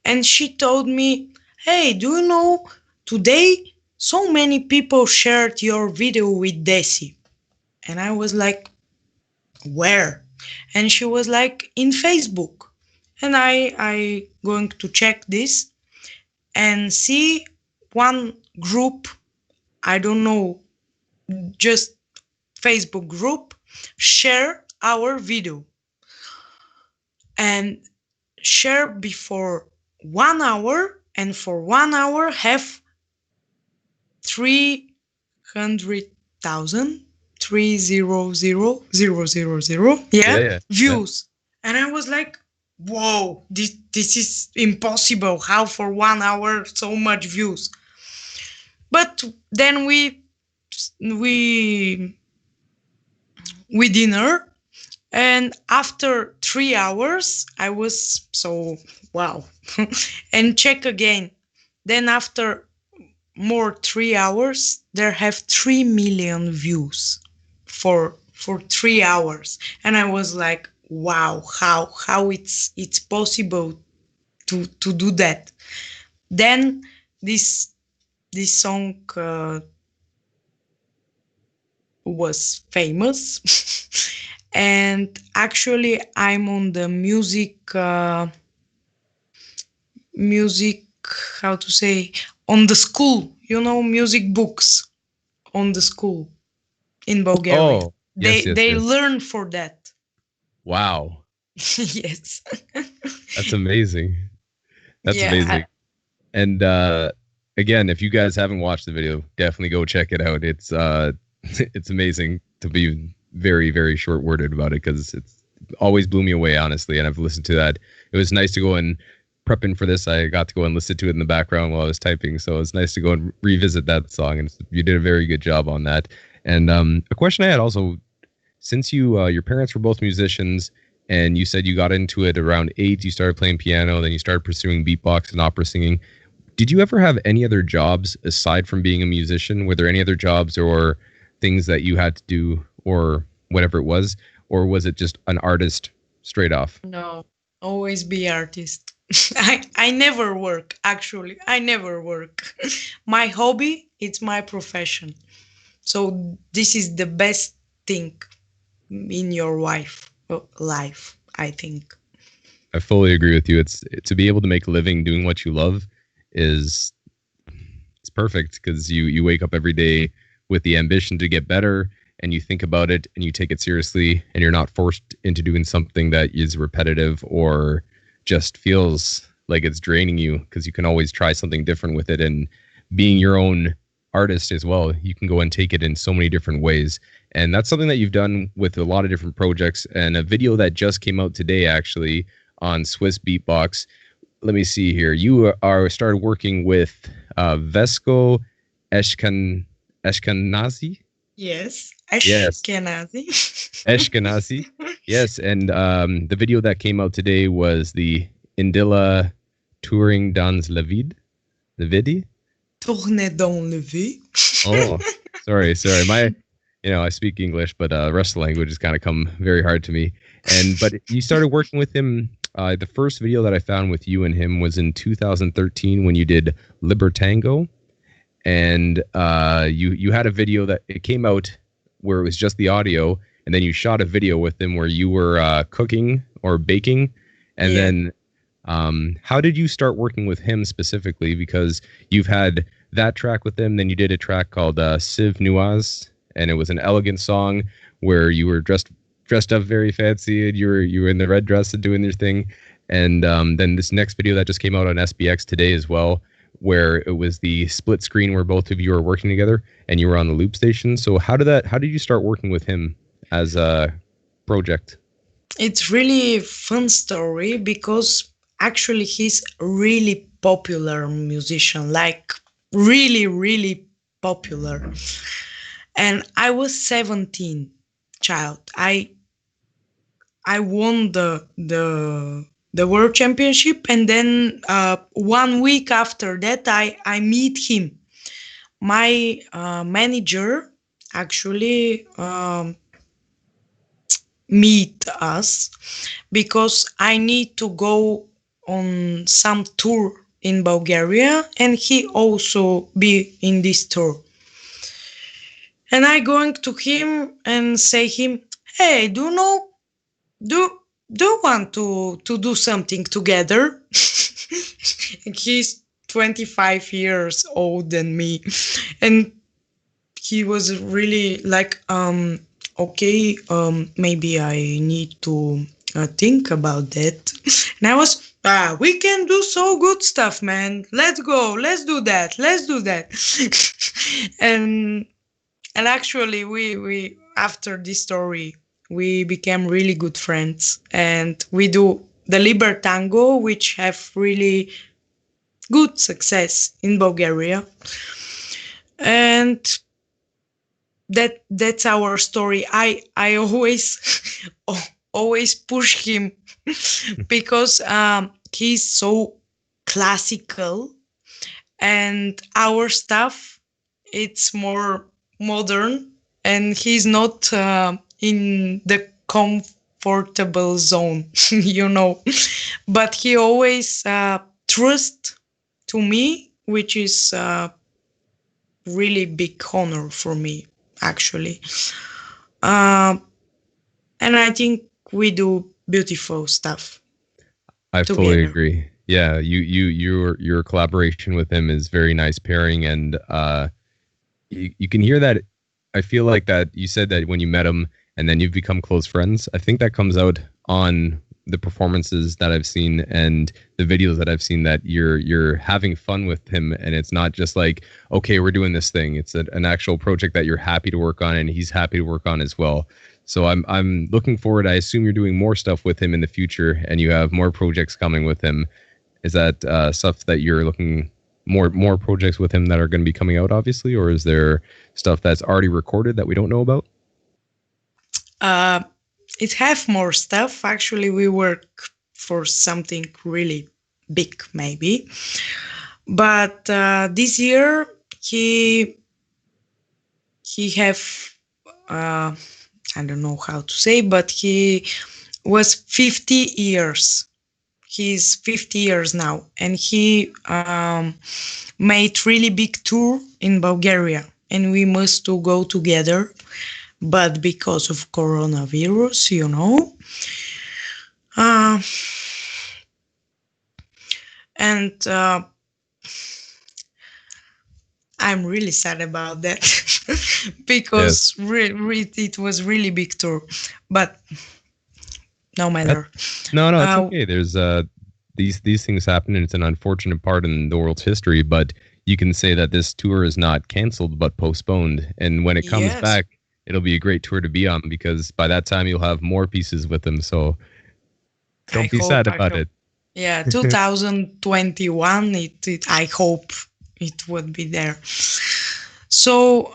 and she told me, "Hey, do you know, today so many people shared your video with Desi." And I was like, "Where?" And she was like, "In Facebook." And I going to check this and see one group, I don't know, just Facebook group, share our video. And share before 1 hour, and for 1 hour have 300,000 Yeah. views. And I was like, whoa, this is impossible. How for 1 hour so much views? But then we dinner, and after 3 hours I was so wow. And check again, then after more 3 hours there have 3 million views for 3 hours. And I was like, wow, how it's possible to do that. Then this song was famous. And actually I'm on the music how to say, on the school, music books on the school in Bulgaria. Oh, yes, they learn for that. Wow. Yes. That's amazing. That's Yeah, amazing. And again, if you guys haven't watched the video, definitely go check it out. It's it's amazing, to be very, very short-worded about it, because it's always blew me away, honestly. And I've listened to that. It was nice to go and prepping for this. I got to go and listen to it in the background while I was typing, so it was nice to go and revisit that song. And you did a very good job on that. And a question I had also, since your parents were both musicians, and you said you got into it around 8, you started playing piano, then you started pursuing beatbox and opera singing. Did you ever have any other jobs aside from being a musician? Were there any other jobs or things that you had to do, or whatever it was? Or was it just an artist straight off? No, always be artist. I never work, actually. I never work. My hobby, it's my profession. So this is the best thing in your life, I think. I fully agree with you. It's to be able to make a living doing what you love it's perfect, because you wake up every day with the ambition to get better, and you think about it and you take it seriously, and you're not forced into doing something that is repetitive or just feels like it's draining you, because you can always try something different with it. And being your own artist as well, you can go and take it in so many different ways. And that's something that you've done with a lot of different projects, and a video that just came out today actually on Swiss Beatbox. Let me see here. You started working with Vesko Eschkenazy. Yes, Eschkenazy. Eschkenazy. Yes, and the video that came out today was the Indilla Touring dans la Vide. The vidi? Tourner dans le vide. Oh, sorry. I speak English, but the rest of the language has kind of come very hard to me. But you started working with him. The first video that I found with you and him was in 2013 when you did Libertango. And you had a video that it came out where it was just the audio, and then you shot a video with him where you were cooking or baking, and then how did you start working with him specifically? Because you've had that track with him, then you did a track called Civ Nuaz, and it was an elegant song where you were dressed up very fancy, and you were in the red dress and doing your thing. And then this next video that just came out on SBX today as well, where it was the split screen where both of you were working together and you were on the loop station. So how did you start working with him as a project? It's really fun story because actually he's a really popular musician, like really, really popular. And I was 17 child. I won the world championship, and then 1 week after that I meet him. My manager actually meet us because I need to go on some tour in Bulgaria, and he also be in this tour. And I going to him and say him, hey, do want to do something together? He's 25 years old than me, and he was really like, okay, maybe I need to think about that. And I was, we can do so good stuff, man. Let's go. Let's do that. And actually, we after this story, we became really good friends, and we do the Liber Tango, which have really good success in Bulgaria. And that's our story. I always push him because he's so classical, and our stuff, it's more modern, and he's not in the comfortable zone, but he always trusts to me, which is really big honor for me, actually. And I think we do beautiful stuff. I fully agree. Yeah, your collaboration with him is very nice pairing, and you can hear that. I feel like that you said that when you met him and then you've become close friends. I think that comes out on the performances that I've seen and the videos that I've seen, that you're having fun with him, and it's not just like, okay, we're doing this thing. It's an actual project that you're happy to work on, and he's happy to work on as well. So I'm looking forward. I assume you're doing more stuff with him in the future, and you have more projects coming with him. Is that stuff that you're looking more projects with him that are going to be coming out, obviously, or is there stuff that's already recorded that we don't know about? It have more stuff. Actually, we work for something really big, maybe. But this year he have I don't know how to say, but he was 50 years. He's 50 years now, and he made really big tour in Bulgaria, and we must to go together. But because of coronavirus, and I'm really sad about that because it was really big tour, but no matter. No, it's okay. There's these things happen, and it's an unfortunate part in the world's history, but you can say that this tour is not canceled but postponed, and when it comes back, it'll be a great tour to be on, because by that time you'll have more pieces with them. So don't be sad about it. Yeah, 2021. I hope it would be there. So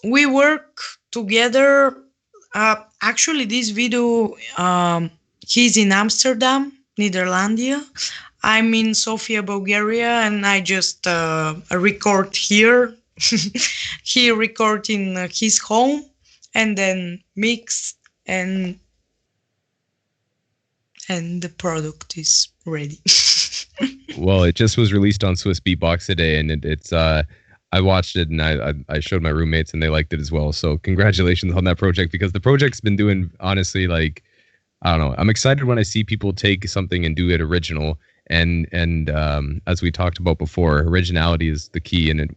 we work together. Actually, this video, he's in Amsterdam, Netherlands. I'm in Sofia, Bulgaria, and I just record here. He record in his home, and then mix, and the product is ready. Well, it just was released on Swiss Beatbox today, and it's I watched it and I showed my roommates and they liked it as well. So congratulations on that project, because the project's been doing, honestly, like, I don't know. I'm excited when I see people take something and do it original. And as we talked about before, originality is the key, and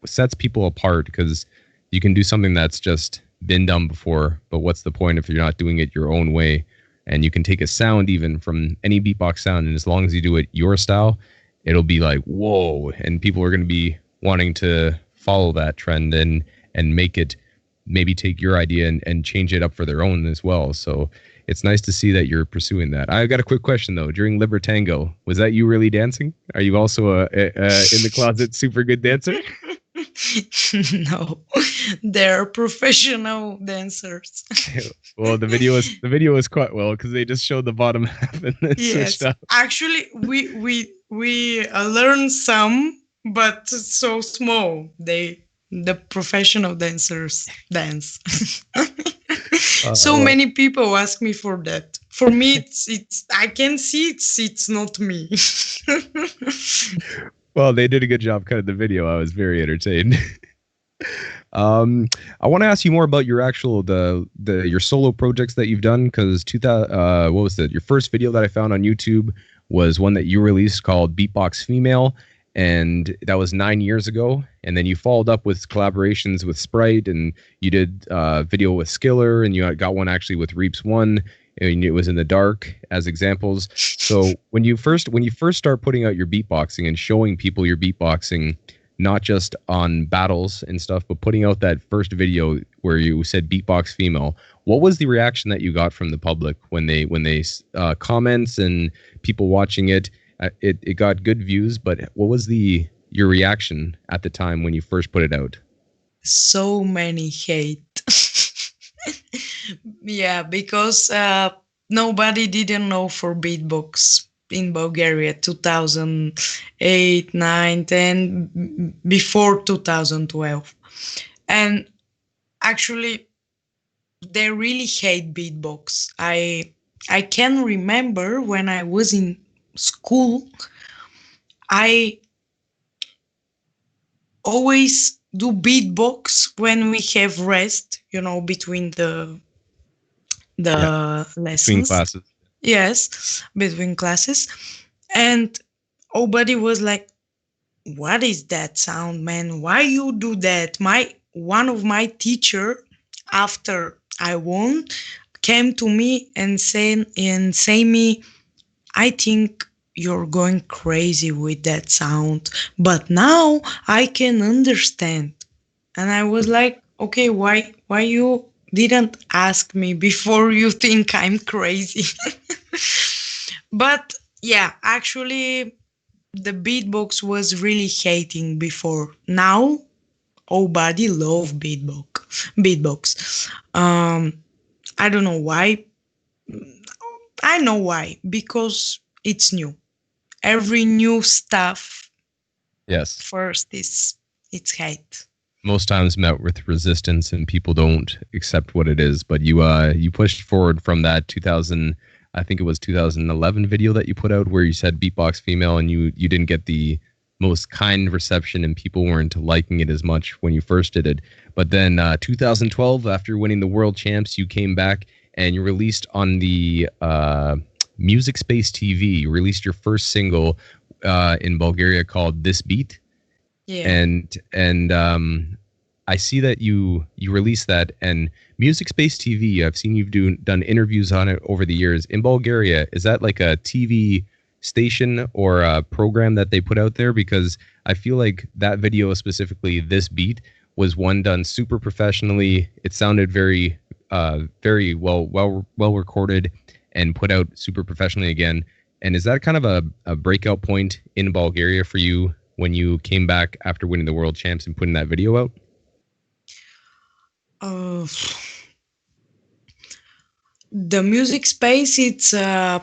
sets people apart, because you can do something that's just been done before, but what's the point if you're not doing it your own way? And you can take a sound even from any beatbox sound, and as long as you do it your style, it'll be like, whoa, and people are going to be wanting to follow that trend and make it, maybe take your idea and change it up for their own as well. So it's nice to see that you're pursuing that. I got a quick question though. During Libertango, was that you really dancing? Are you also a in the closet super good dancer? No, they're professional dancers. Well, the video was quite well, because they just showed the bottom half and then switched Yes, up. actually, we learn some, but so small. The professional dancers dance. So Well, many people ask me for that. For me, it's I can see it's not me. well, they did a good job cutting the video. I was very entertained. I want to ask you more about your actual your solo projects that you've done, because 2000 what was it? Your first video that I found on YouTube was one that you released called Beatbox Female, and that was 9 years ago. And then you followed up with collaborations with Sprite, and you did a video with Skiller, and you got one actually with Reaps One, and it was in the dark as examples. So when you first start putting out your beatboxing and showing people your beatboxing, not just on battles and stuff, but putting out that first video where you said beatbox female, what was the reaction that you got from the public when they comments and people watching it? It got good views, but what was your reaction at the time when you first put it out? So many hate. Yeah, because nobody didn't know for beatbox in Bulgaria 2008, 9, 10, before 2012. And actually, they really hate beatbox. I can remember when I was in school, I always do beatbox when we have rest, between the Between lessons. classes. Yes, between classes. And everybody was like, what is that sound, man? Why you do that? One of my teacher, after I won, came to me and say me, I think you're going crazy with that sound, but now I can understand. And I was like, okay, why you didn't ask me before you think I'm crazy? But yeah, actually, the beatbox was really hating before. Now, everybody love beatbox. I don't know why. I know why, because it's new. Every new stuff Yes. first it's hate. Most times met with resistance and people don't accept what it is, but you pushed forward from that 2000, I think it was 2011 video that you put out where you said beatbox female, and you didn't get the most kind reception and people weren't liking it as much when you first did it. But then 2012, after winning the world champs, you came back and you released on the Music Space TV. You released your first single in Bulgaria called This Beat. Yeah. And I see that you released that, and Music Space TV, I've seen you've done interviews on it over the years. In Bulgaria, is that like a TV station or a program that they put out there? Because I feel like that video, specifically This Beat, was one done super professionally. It sounded very very well recorded and put out super professionally again. And is that kind of a breakout point in Bulgaria for you when you came back after winning the world champs and putting that video out? The music space, it's the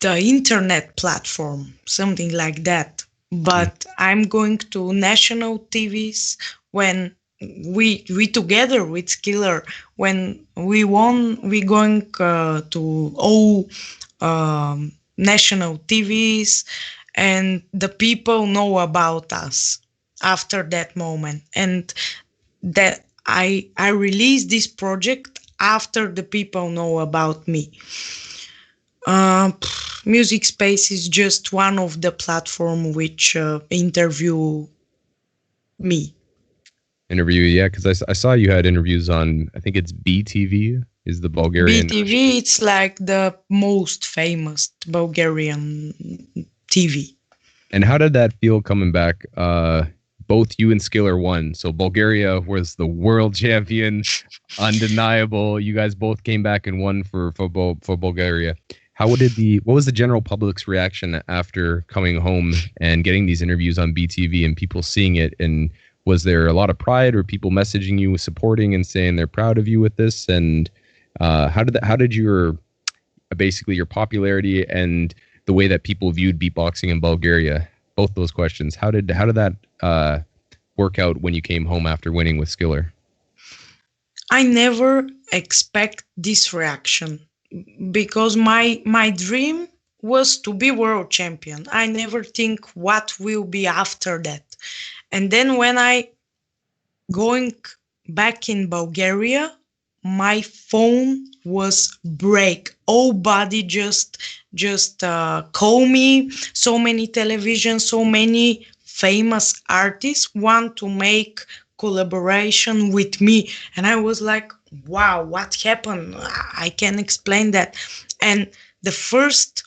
internet platform, something like that. But I'm going to national TVs when we together with Skiller, when we won, we going to all national TVs, and the people know about us after that moment. And that I released this project after the people know about me. Music Space is just one of the platform which interview me. Interview, yeah, because I saw you had interviews on, I think it's BTV, is the Bulgarian. BTV, it's like the most famous Bulgarian TV. And how did that feel coming back? Both you and Skiller won. So Bulgaria was the world champion, undeniable. You guys both came back and won for Bulgaria. What was the general public's reaction after coming home and getting these interviews on BTV and people seeing it? And was there a lot of pride, or people messaging you, supporting and saying they're proud of you with this? And how did your basically your popularity and the way that people viewed beatboxing in Bulgaria, both those questions, how did that work out when you came home after winning with Skiller? I never expect this reaction, because my dream was to be world champion. I never think what will be after that. And then when I going back in Bulgaria, my phone was break. All body just call me. So many television, so many famous artists want to make collaboration with me, and I was like, wow, what happened? I can't explain that. And the first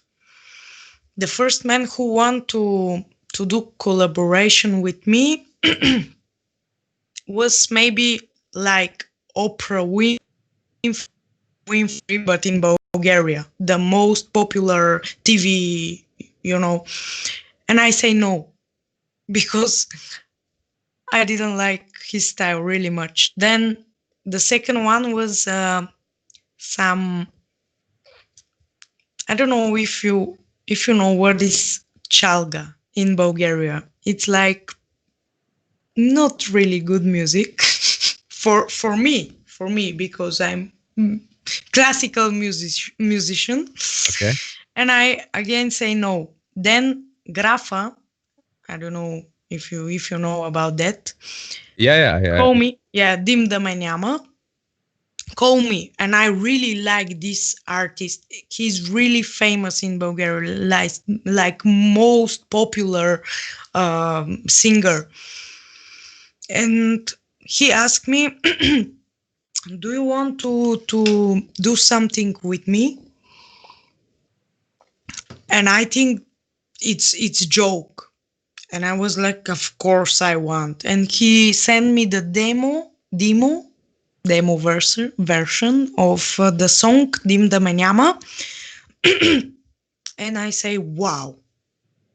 man who want to do collaboration with me was maybe like Oprah Winfrey, but in Bulgaria, the most popular TV, and I say no, because I didn't like his style really much. Then the second one was some, I don't know if you know what is chalga in Bulgaria. It's like not really good music for me, because I'm classical musician. Okay. And I again say no. Then Grafa, I don't know if you know about that. Yeah. Call me. Yeah, Dim da me няма. Call me. And I really like this artist. He's really famous in Bulgaria, like most popular singer. And he asked me, do you want to do something with me? And I think it's joke. And I was like, of course I want. And he sent me the demo version of the song Dim da me няма. And I say, wow,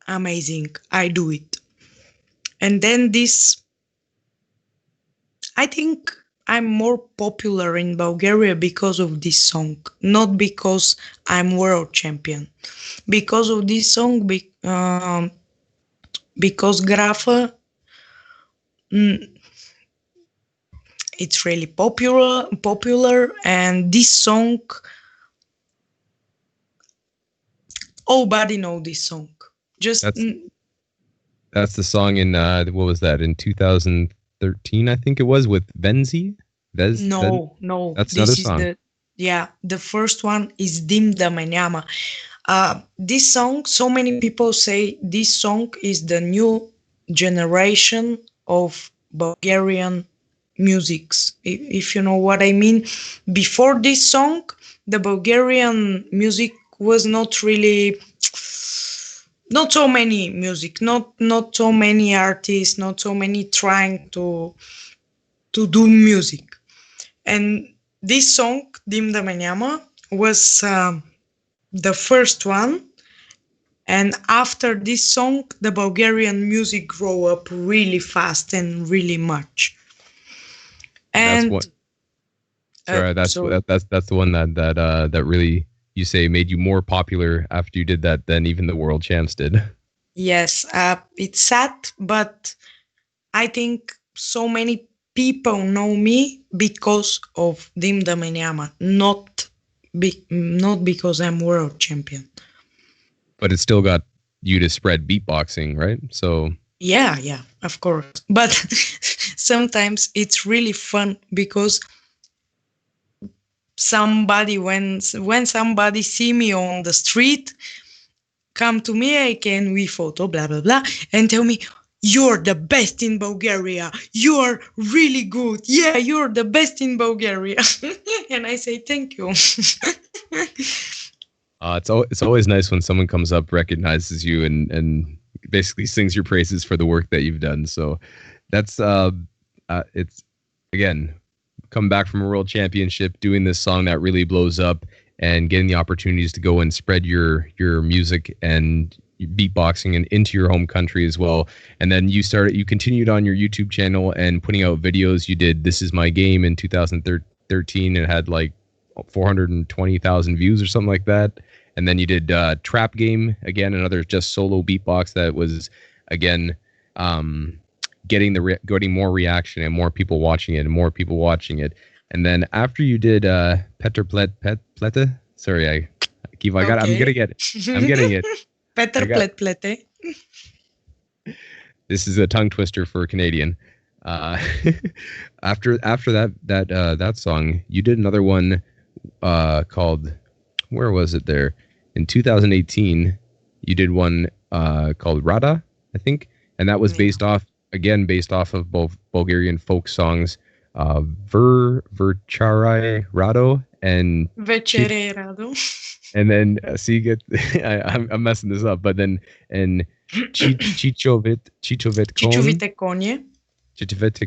amazing, I do it. And then I think I'm more popular in Bulgaria because of this song, not because I'm world champion. Because of this song, because Grafa, it's really popular, and this song, everybody know this song. Just that's the song in what was that, in 2013? I think it was, with Venzi. No, that's this another is song. the first one is Dim da me няма. This song, so many people say this song is the new generation of Bulgarian musics, if you know what I mean. Before this song, the Bulgarian music was not really, not so many music, not so many artists, not so many trying to do music. And this song, Dim da me няма, was the first one. And after this song, the Bulgarian music grew up really fast and really much. And that's the one that really, you say, made you more popular after you did that than even the world champs did. Yes, it's sad, but I think so many people know me because of Dim da me няма, not because I'm world champion. But it still got you to spread beatboxing, right? So yeah, of course. But sometimes it's really fun because somebody when somebody see me on the street, come to me, I can we photo, blah blah blah, and tell me, you're the best in Bulgaria. You're really good. Yeah, you're the best in Bulgaria. And I say thank you. it's always nice when someone comes up, recognizes you, and basically sings your praises for the work that you've done. So that's it's again come back from a world championship, doing this song that really blows up, and getting the opportunities to go and spread your music and beatboxing and into your home country as well. And then you continued on your YouTube channel and putting out videos. You did This Is My Game in 2013. It had like 420,000 views or something like that. And then you did Trap Game, again, another just solo beatbox that was, again, getting more reaction and more people watching it. And then after you did Petar Plete, sorry, I'm getting it. Petar Plete. This is a tongue twister for a Canadian. After that song, you did another one called, where was it there? In 2018, you did one called Rada, I think, and that was based off of both Bulgarian folk songs, Vercharai Rado and Večere Rado. And then I'm messing this up, but then and Chichovite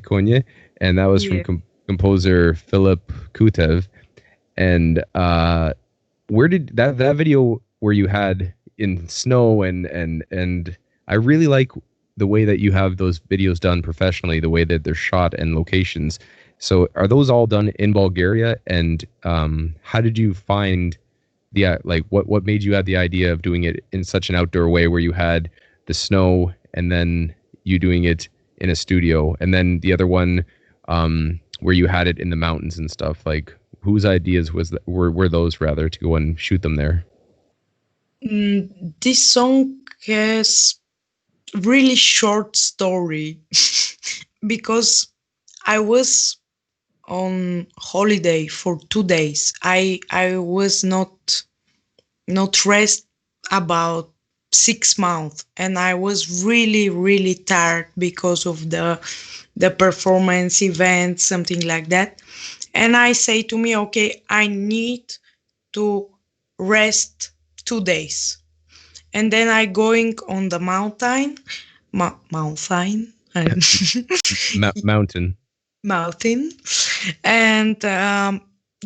Konye, and that was from composer Philip Kutev. And where did that video where you had in snow and I really like the way that you have those videos done professionally, the way that they're shot and locations. So are those all done in Bulgaria? And how did you find what made you have the idea of doing it in such an outdoor way where you had the snow and then you doing it in a studio, and then the other one where you had it in the mountains and stuff? Like, whose ideas were those rather to go and shoot them there? This song has really short story because I was on holiday for 2 days. I was not rest about 6 months, and I was really tired because of the performance event, something like that. And I say to me, okay, I need to rest 2 days. And then I going on the mountain, and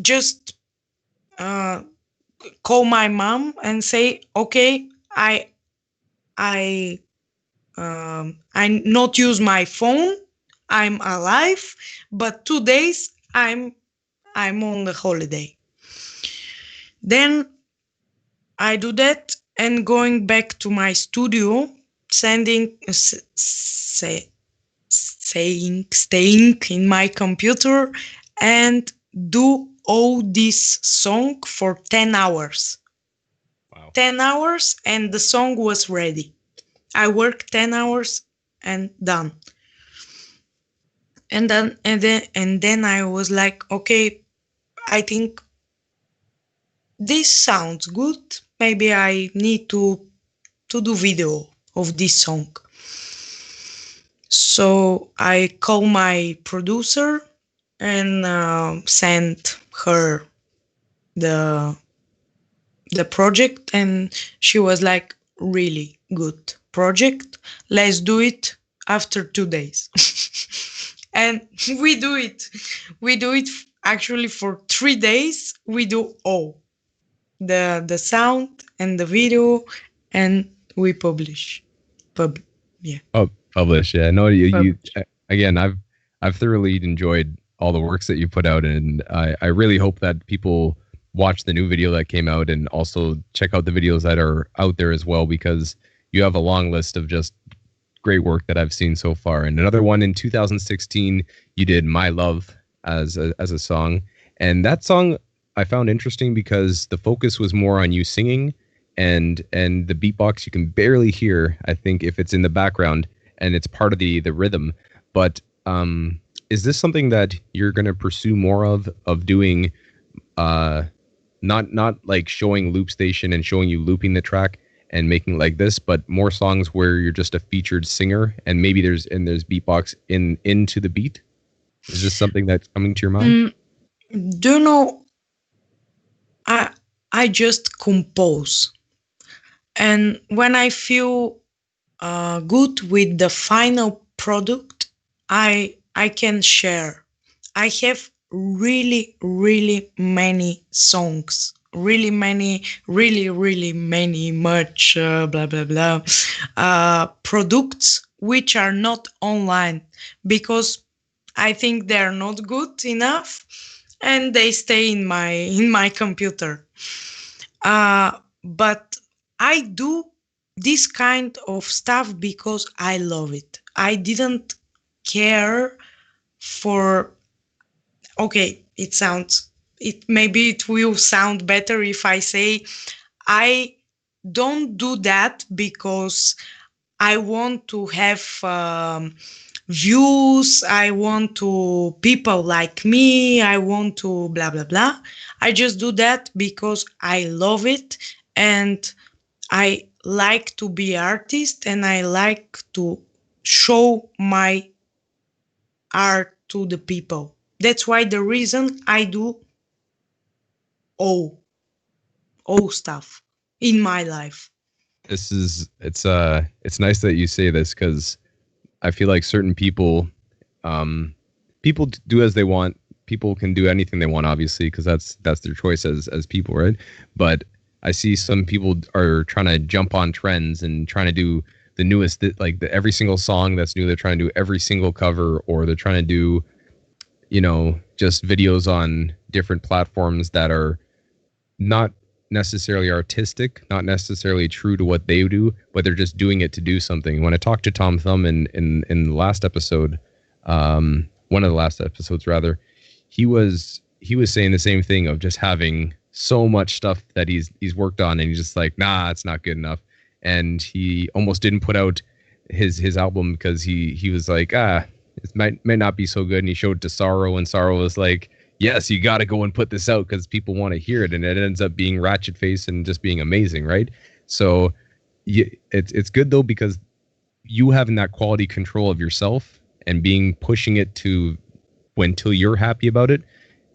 just call my mom and say, okay, I not use my phone. I'm alive, but 2 days I'm on the holiday. Then I do that and going back to my studio, staying in my computer and do all this song for 10 hours. Wow. 10 hours and the song was ready. I worked 10 hours and done. And then I was like, okay, I think this sounds good. Maybe I need to do video of this song. So I call my producer and sent her the project, and she was like, really good project. Let's do it after 2 days. And we do it actually for 3 days. We do all the sound and the video, and we publish. Publish. Yeah. No, you again, I've thoroughly enjoyed all the works that you put out, and I really hope that people watch the new video that came out and also check out the videos that are out there as well, because you have a long list of just great work that I've seen so far. And another one in 2016, you did My Love as a song, and that song I found interesting because the focus was more on you singing and the beatbox you can barely hear, I think, if it's in the background and it's part of the rhythm. But is this something that you're going to pursue more of doing, not like showing Loop Station and showing you looping the track and making like this, but more songs where you're just a featured singer and maybe there's beatbox into the beat? Is this something that's coming to your mind? Do you know, I just compose, and when I feel good with the final product, I can share. I have really many songs, really many, really many, much blah blah blah products which are not online because I think they're not good enough, and they stay in my computer. But I do this kind of stuff because I love it. I didn't care for, okay, maybe it will sound better if I say I don't do that because I want to have views. I want to people like me. I want to blah blah blah. I just do that because I love it, and I like to be artist, and I like to show my art to the people. That's why the reason I do all all stuff in my life. It's nice that you say this, because I feel like certain people, people do as they want. People can do anything they want, obviously, because that's their choice as people, right? But I see some people are trying to jump on trends and trying to do the newest, like every single song that's new. They're trying to do every single cover, or they're trying to do, just videos on different platforms that are not necessarily artistic, not necessarily true to what they do, but they're just doing it to do something. When I talked to Tom Thumb in the last episode, one of the last episodes rather, he was saying the same thing of just having so much stuff that he's worked on, and he's just like, nah, it's not good enough. And he almost didn't put out his album because he was like, it might not be so good. And he showed it to Sorrow, and Sorrow was like, yes, you got to go and put this out because people want to hear it. And it ends up being ratchet face and just being amazing, right? So it's good though, because you having that quality control of yourself and pushing it until you're happy about it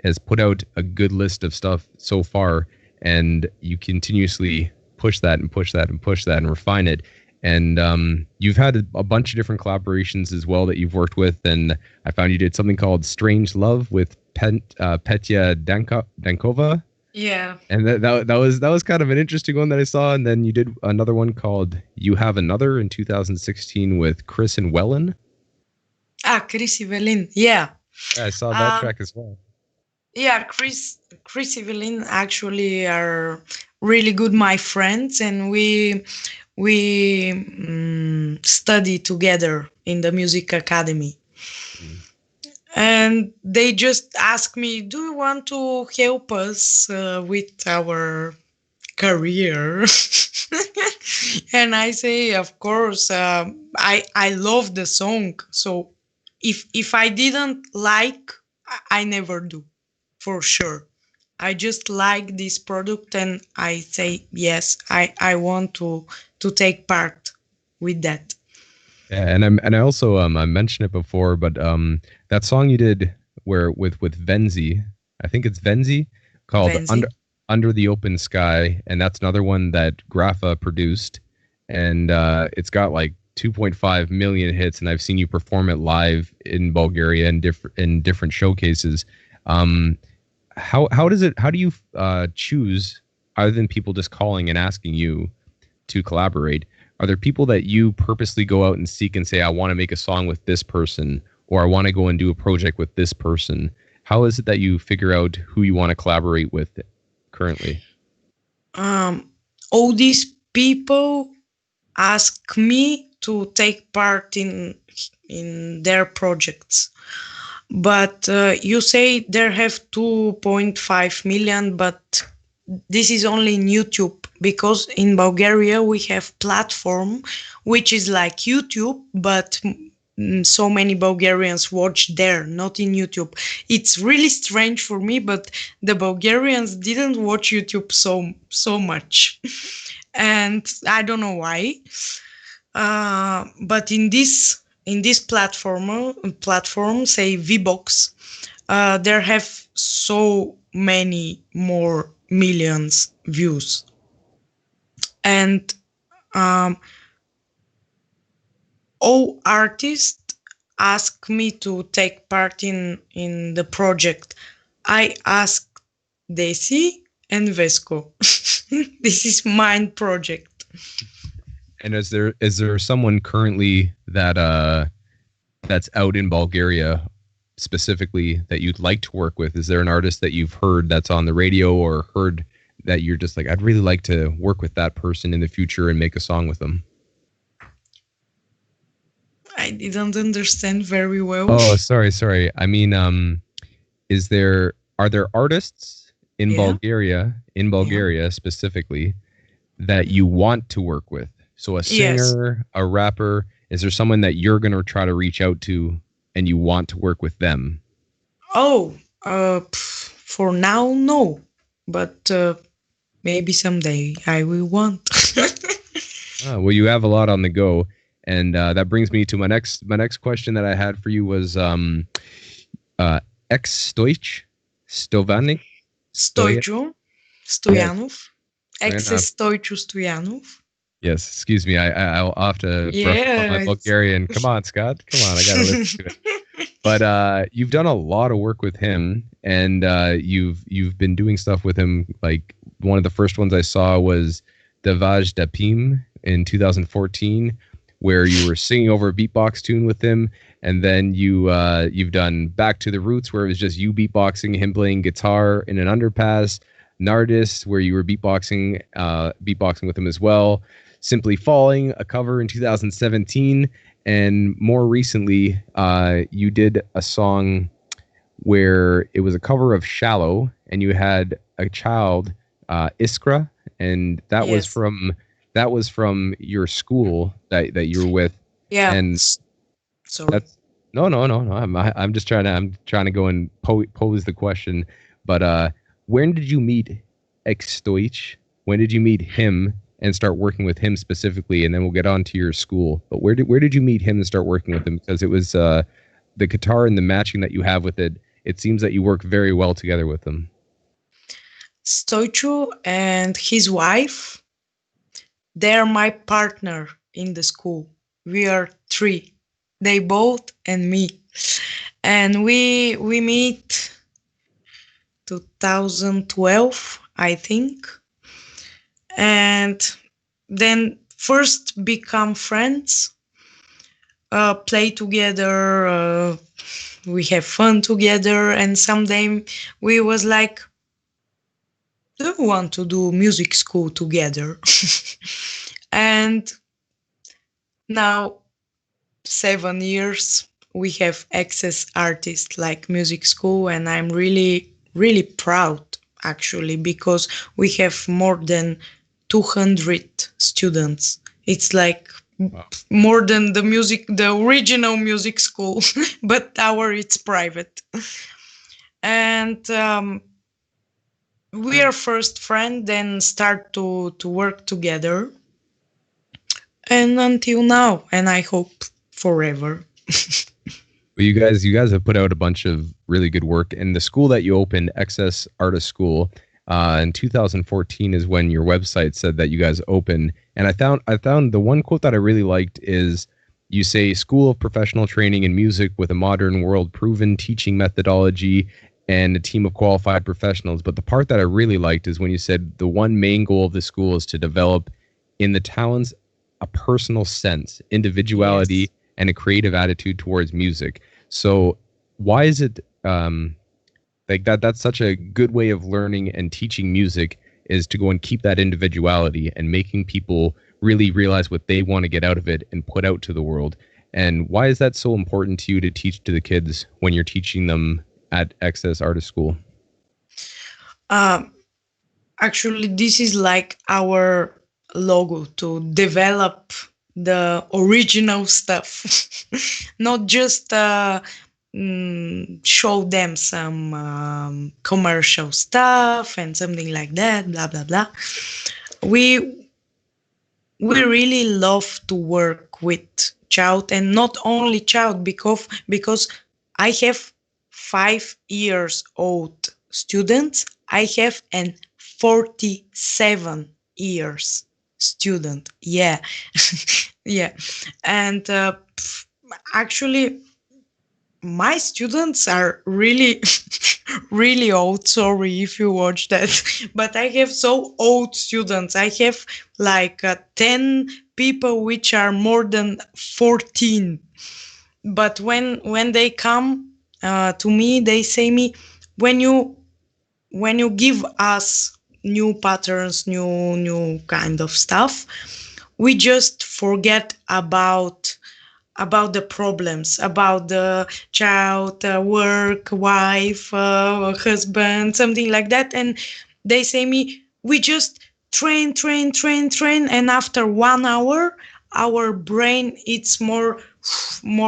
has put out a good list of stuff so far, and you continuously push that and push that and push that and refine it. And you've had a bunch of different collaborations as well that you've worked with, and I found you did something called Strange Love with Petya Dankova. Yeah. And that was kind of an interesting one that I saw. And then you did another one called You Have Another in 2016 with Chris and Wellen. Chris Evelyn. Yeah. I saw that track as well. Yeah, Chris Evelyn actually are really good my friends, and we study together in the music academy. And they just asked me, do you want to help us with our career? And I say, of course. I love the song, so if I didn't like, I never do, for sure. I just like this product, and I say yes, I want to take part with that. Yeah, and I also I mentioned it before, but that song you did with Venzi, I think it's Venzi, called Venzi. Under the Open Sky, and that's another one that Grafa produced, and it's got like 2.5 million hits, and I've seen you perform it live in Bulgaria and in different showcases. How do you choose, other than people just calling and asking you to collaborate? Are there people that you purposely go out and seek and say, I want to make a song with this person, or I want to go and do a project with this person? How is it that you figure out who you want to collaborate with currently? All these people ask me to take part in their projects. But you say there have 2.5 million, but this is only in YouTube. because in Bulgaria we have platform which is like YouTube, but so many Bulgarians watch there, not in YouTube. It's really strange for me, but the Bulgarians didn't watch YouTube so much, and I don't know why. But in this platform, say Vbox, there have so many more millions views, and all artists ask me to take part in the project. I asked Desi and Vesko. This is mine project. And is there someone currently that that's out in Bulgaria specifically that you'd like to work with? Is there an artist that you've heard that's on the radio or heard that you're just like, I'd really like to work with that person in the future and make a song with them? I didn't understand very well. Oh, sorry. I mean, are there artists in Bulgaria specifically that you want to work with? So a singer, a rapper, is there someone that you're going to try to reach out to and you want to work with them? Oh, for now, no. But maybe someday I will want. Well, you have a lot on the go. And that brings me to my next question that I had for you was ex-Stoich? Stovani? Stoichu Stoyanov. Ex-Stoichu Stoyanov. Yes, excuse me. I'll have to brush up my Bulgarian. Come on, Scott. Come on, I gotta listen to it. But you've done a lot of work with him, and you've been doing stuff with him. Like one of the first ones I saw was Davaj Dapim in 2014, where you were singing over a beatbox tune with him, and then you've done Back to the Roots, where it was just you beatboxing, him playing guitar in an underpass. Nardis, where you were beatboxing with him as well. Simply Falling, a cover in 2017, and more recently, you did a song where it was a cover of Shallow, and you had a child, Iskra, and that was from your school that you were with. Yeah. And so that's no. I'm just trying to go and pose the question, but when did you meet ex-Stoich? When did you meet him and start working with him specifically? And then we'll get on to your school. But where did you meet him and start working with him? Because it was the guitar and the matching that you have with it. It seems that you work very well together with him. Stoichu and his wife, they're my partner in the school. We are three. They both and me. And we meet 2012, I think, and then first become friends, play together, we have fun together, and someday we was like, do we want to do music school together? And now 7 years we have access artists like music school, and I'm really proud actually, because we have more than 200 students. It's like more than the original music school, but it's private. And we are first friend, then start to work together, and until now, and I hope forever. Well, you guys have put out a bunch of really good work. And the school that you opened, XS Artist School, in 2014 is when your website said that you guys opened. And I found the one quote that I really liked is, you say, School of Professional Training in Music with a modern world proven teaching methodology and a team of qualified professionals. But the part that I really liked is when you said the one main goal of the school is to develop in the talents a personal sense, individuality, and a creative attitude towards music. So why is it like that's such a good way of learning and teaching music, is to go and keep that individuality and making people really realize what they want to get out of it and put out to the world? And why is that so important to you to teach to the kids when you're teaching them at XS Artist School? Actually, this is like our logo, to develop the original stuff, not just show them some commercial stuff and something like that, blah blah blah. We really love to work with child, and not only child, because I have 5 years old students. I have an 47 years student. Yeah. Yeah. And actually, my students are really really old. Sorry if you watch that, but I have so old students. I have like 10 people which are more than 14. But when they come to me, they say me, when you give us new patterns, new kind of stuff, we just forget about the problems, about the child, work, wife, husband, something like that. And they say me, we just train, and after 1 hour, our brain it's more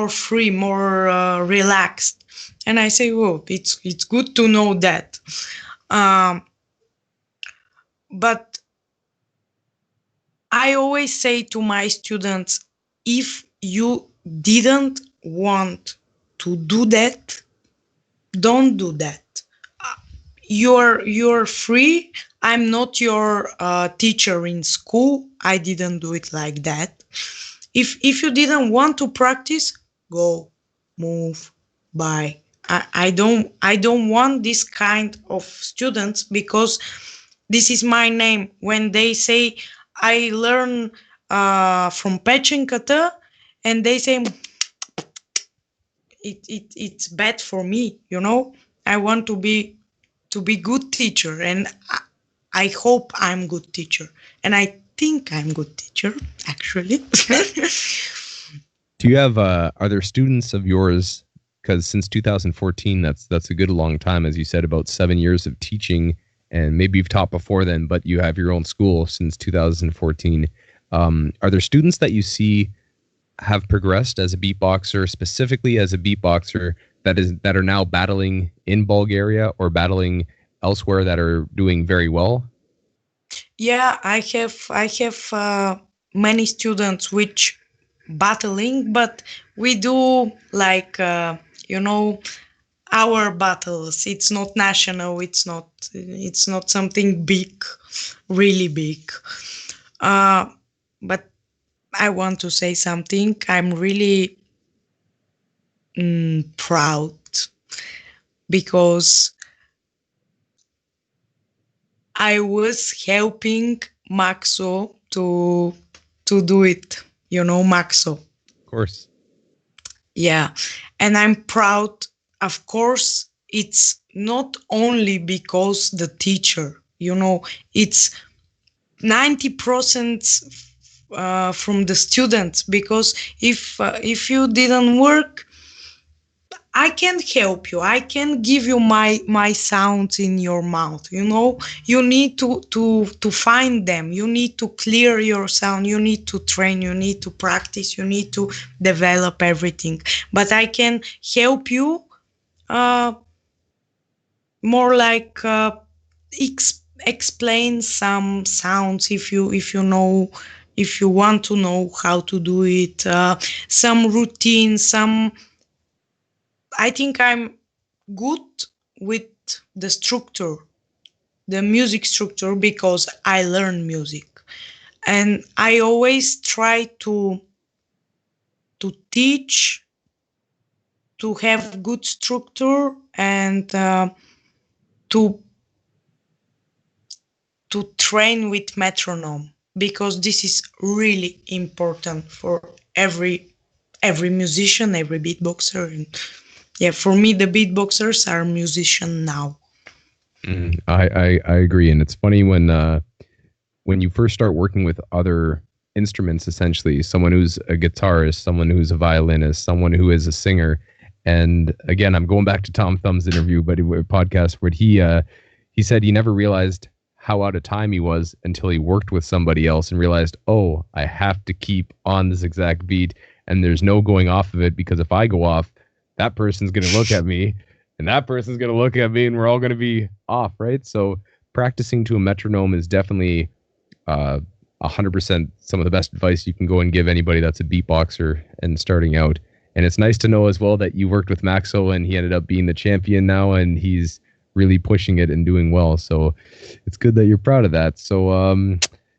free, more relaxed. And I say, oh, it's good to know that. But I always say to my students, if you didn't want to do that, don't do that. You're free. I'm not your teacher in school. I didn't do it like that. If you didn't want to practice, go, move, bye. I don't want this kind of students, because this is my name. When they say I learn from PE4ENKATA, and they say it's bad for me, I want to be good teacher, and I hope I'm good teacher, and I think I'm good teacher, actually. Do you have are there students of yours, because since 2014, that's a good long time, as you said, about 7 years of teaching, and maybe you've taught before then, but you have your own school since 2014. Are there students that you see have progressed as a beatboxer, specifically as a beatboxer that are now battling in Bulgaria or battling elsewhere, that are doing very well? Yeah, I have many students which battling, but we do like our battles. It's not national. It's not something big, really big. But I want to say something. I'm really proud, because I was helping Maxo to do it. Maxo. Of course. Yeah. And I'm proud. Of course, it's not only because the teacher, it's 90% from the students, because if you didn't work, I can help you. I can give you my sounds in your mouth. You need to find them. You need to clear your sound. You need to train. You need to practice. You need to develop everything. But I can help you more like explain some sounds, if you know, if you want to know how to do it, some routine, I think I'm good with the structure, the music structure, because I learn music, and I always try to teach, to have good structure, and to train with metronome, because this is really important for every musician, every beatboxer. And yeah, for me, the beatboxers are musicians now. I agree, and it's funny when you first start working with other instruments, essentially someone who's a guitarist, someone who's a violinist, someone who is a singer. And again, I'm going back to Tom Thumb's interview, but a podcast where he said he never realized how out of time he was until he worked with somebody else and realized, oh, I have to keep on this exact beat and there's no going off of it, because if I go off, that person's going to look at me and that person's going to look at me and we're all going to be off, right? So practicing to a metronome is definitely 100% some of the best advice you can go and give anybody that's a beatboxer and starting out. And it's nice to know as well that you worked with Maxo and he ended up being the champion now and he's really pushing it and doing well. So it's good that you're proud of that. So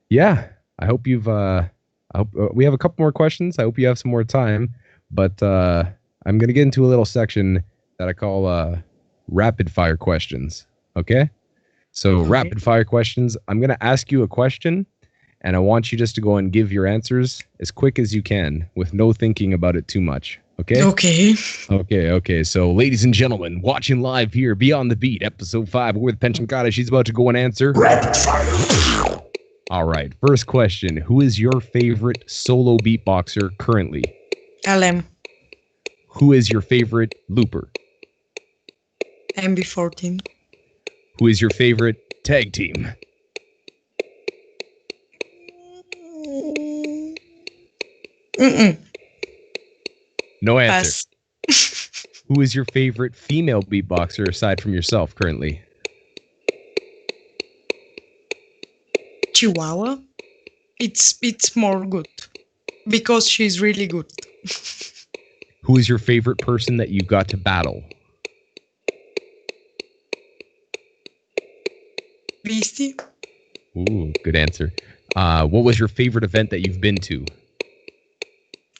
yeah, I hope you've I hope we have a couple more questions. I hope you have some more time, but I'm going to get into a little section that I call rapid fire questions. Okay? So rapid fire questions. I'm going to ask you a question and I want you just to go and give your answers as quick as you can with no thinking about it too much. Okay? Okay. So, ladies and gentlemen, watching live here, Beyond the Beat, episode 5, with PE4ENKATA. She's about to go and answer. Rapid fire. All right. First question. Who is your favorite solo beatboxer currently? LM. Who is your favorite looper? MB14. Who is your favorite tag team? No answer. Who is your favorite female beatboxer aside from yourself currently? Chihuahua. It's more good because she's really good. Who is your favorite person that you got to battle? Beastie. Ooh, good answer. What was your favorite event that you've been to?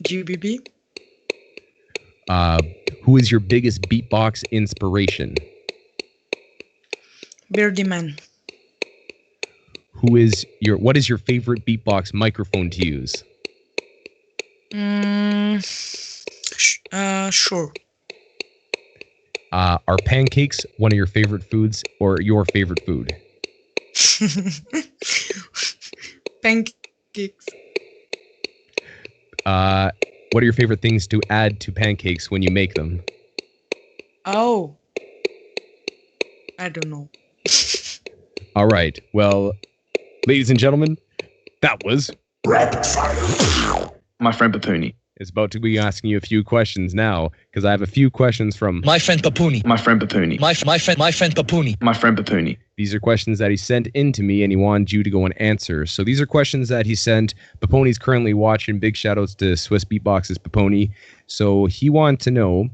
GBB. Who is your biggest beatbox inspiration? Birdie Man. What is your favorite beatbox microphone to use? Sure. Are pancakes one of your favorite foods or your favorite food? Pancakes. What are your favorite things to add to pancakes when you make them? Oh. I don't know. All right. Well, ladies and gentlemen, that was Rapid Fire. My friend Papuni. Is about to be asking you a few questions now, because I have a few questions from my friend Papuni. My friend Papuni. My friend Papuni. My friend Papuni. These are questions that he sent in to me and he wanted you to go and answer. So these are questions that he sent. Paponi's currently watching. Big shout outs to Swiss Beatboxes Paponi. So he wanted to know,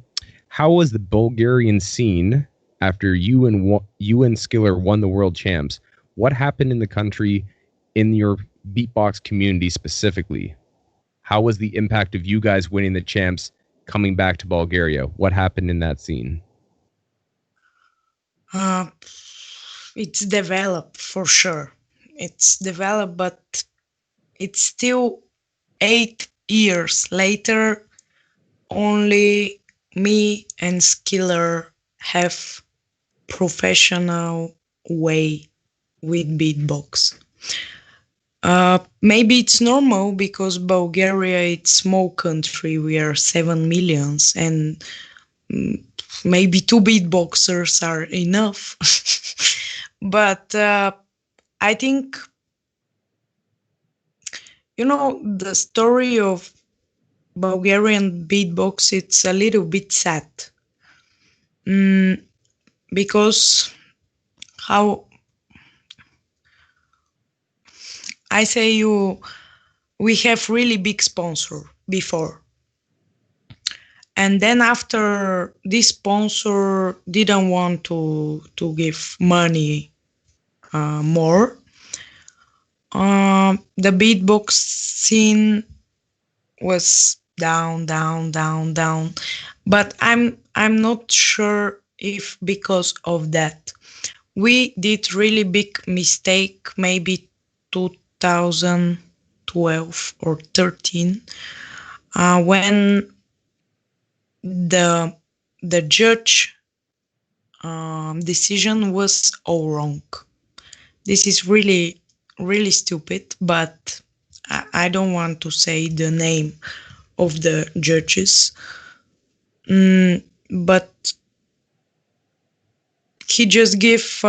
how was the Bulgarian scene after you and Skiller won the world champs? What happened in the country, in your beatbox community specifically? How was the impact of you guys winning the champs coming back to Bulgaria? What happened in that scene? It's developed for sure. It's developed, but it's still 8 years later. Only me and Skiller have professional way with beatbox. Maybe it's normal because Bulgaria, it's small country. We are 7 millions and maybe 2 beatboxers are enough. But I think, the story of Bulgarian beatbox, it's a little bit sad. Because how I say we have really big sponsor before. And then after this sponsor didn't want to give money more, the beatbox scene was down. But I'm not sure if because of that. We did really big mistake, maybe 2012 or 13, when the judge decision was all wrong. This is really, really stupid, but I don't want to say the name of the judges. But he just gave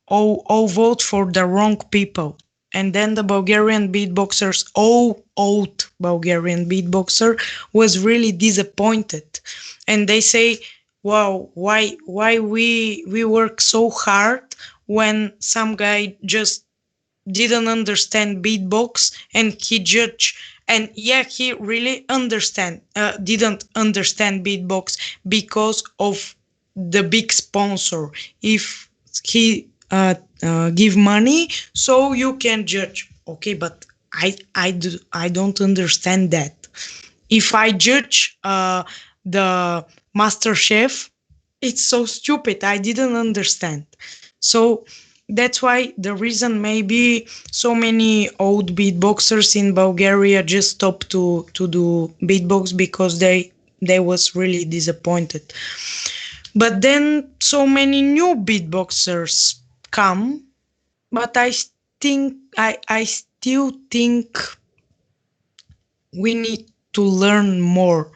all vote for the wrong people. And then the Bulgarian beatboxers, all old Bulgarian beatboxer, was really disappointed. And they say, wow, why we work so hard when some guy just didn't understand beatbox and he judge. And yeah, he really didn't understand beatbox because of the big sponsor. If he give money, so you can judge. Okay, but I don't understand that. If I judge the Master Chef, it's so stupid. I didn't understand. So that's why the reason maybe so many old beatboxers in Bulgaria just stopped to do beatbox, because they was really disappointed. But then so many new beatboxers come, but I still think we need to learn more.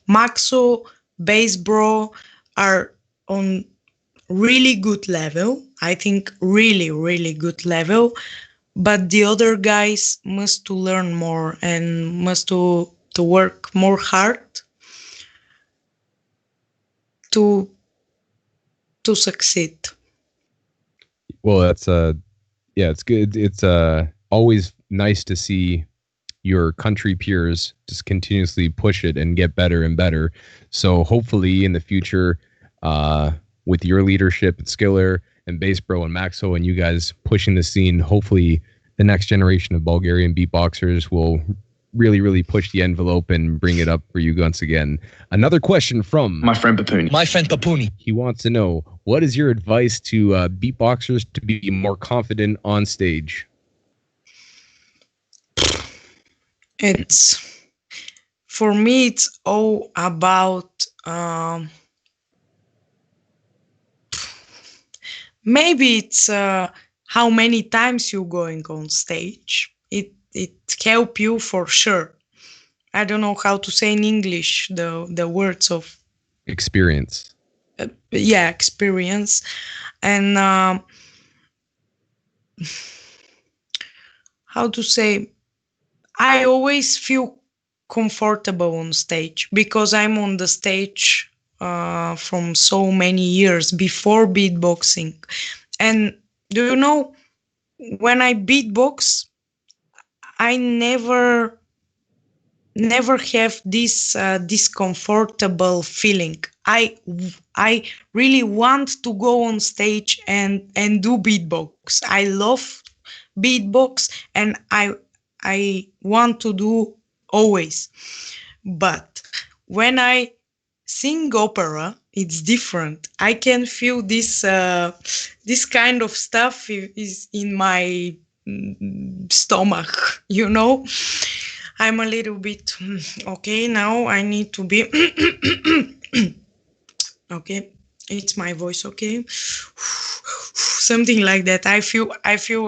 Maxo, Bass Bro are on really good level. I think really, really good level. But the other guys must to learn more and must to work more hard to succeed. Well, that's yeah, it's good. It's always nice to see your country peers just continuously push it and get better and better. So hopefully in the future, with your leadership at Skiller and Bass Bro and Maxo and you guys pushing the scene, hopefully the next generation of Bulgarian beatboxers will really, really push the envelope and bring it up for you once again. Another question from My friend Papuni. He wants to know, what is your advice to beatboxers to be more confident on stage? For me, it's all about maybe it's how many times you're going on stage. It help you for sure. I don't know how to say in English the words of experience. Experience. And how to say, I always feel comfortable on stage because I'm on the stage from so many years before beatboxing. And do you know, when I beatbox, I never have this discomfortable feeling. I really want to go on stage and do beatbox. I love beatbox and I want to do always. But when I sing opera, it's different. I can feel this this kind of stuff is in my stomach, you know. I'm a little bit okay. Now I need to be okay. It's my voice, okay. Something like that. I feel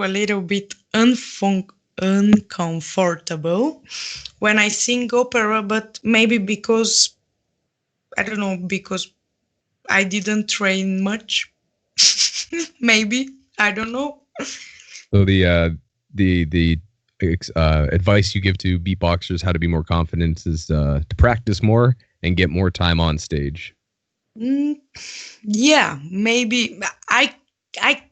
a little bit uncomfortable when I sing opera, but maybe because I don't know, because I didn't train much. Maybe, I don't know. So the advice you give to beatboxers how to be more confident is to practice more and get more time on stage. Yeah, maybe. I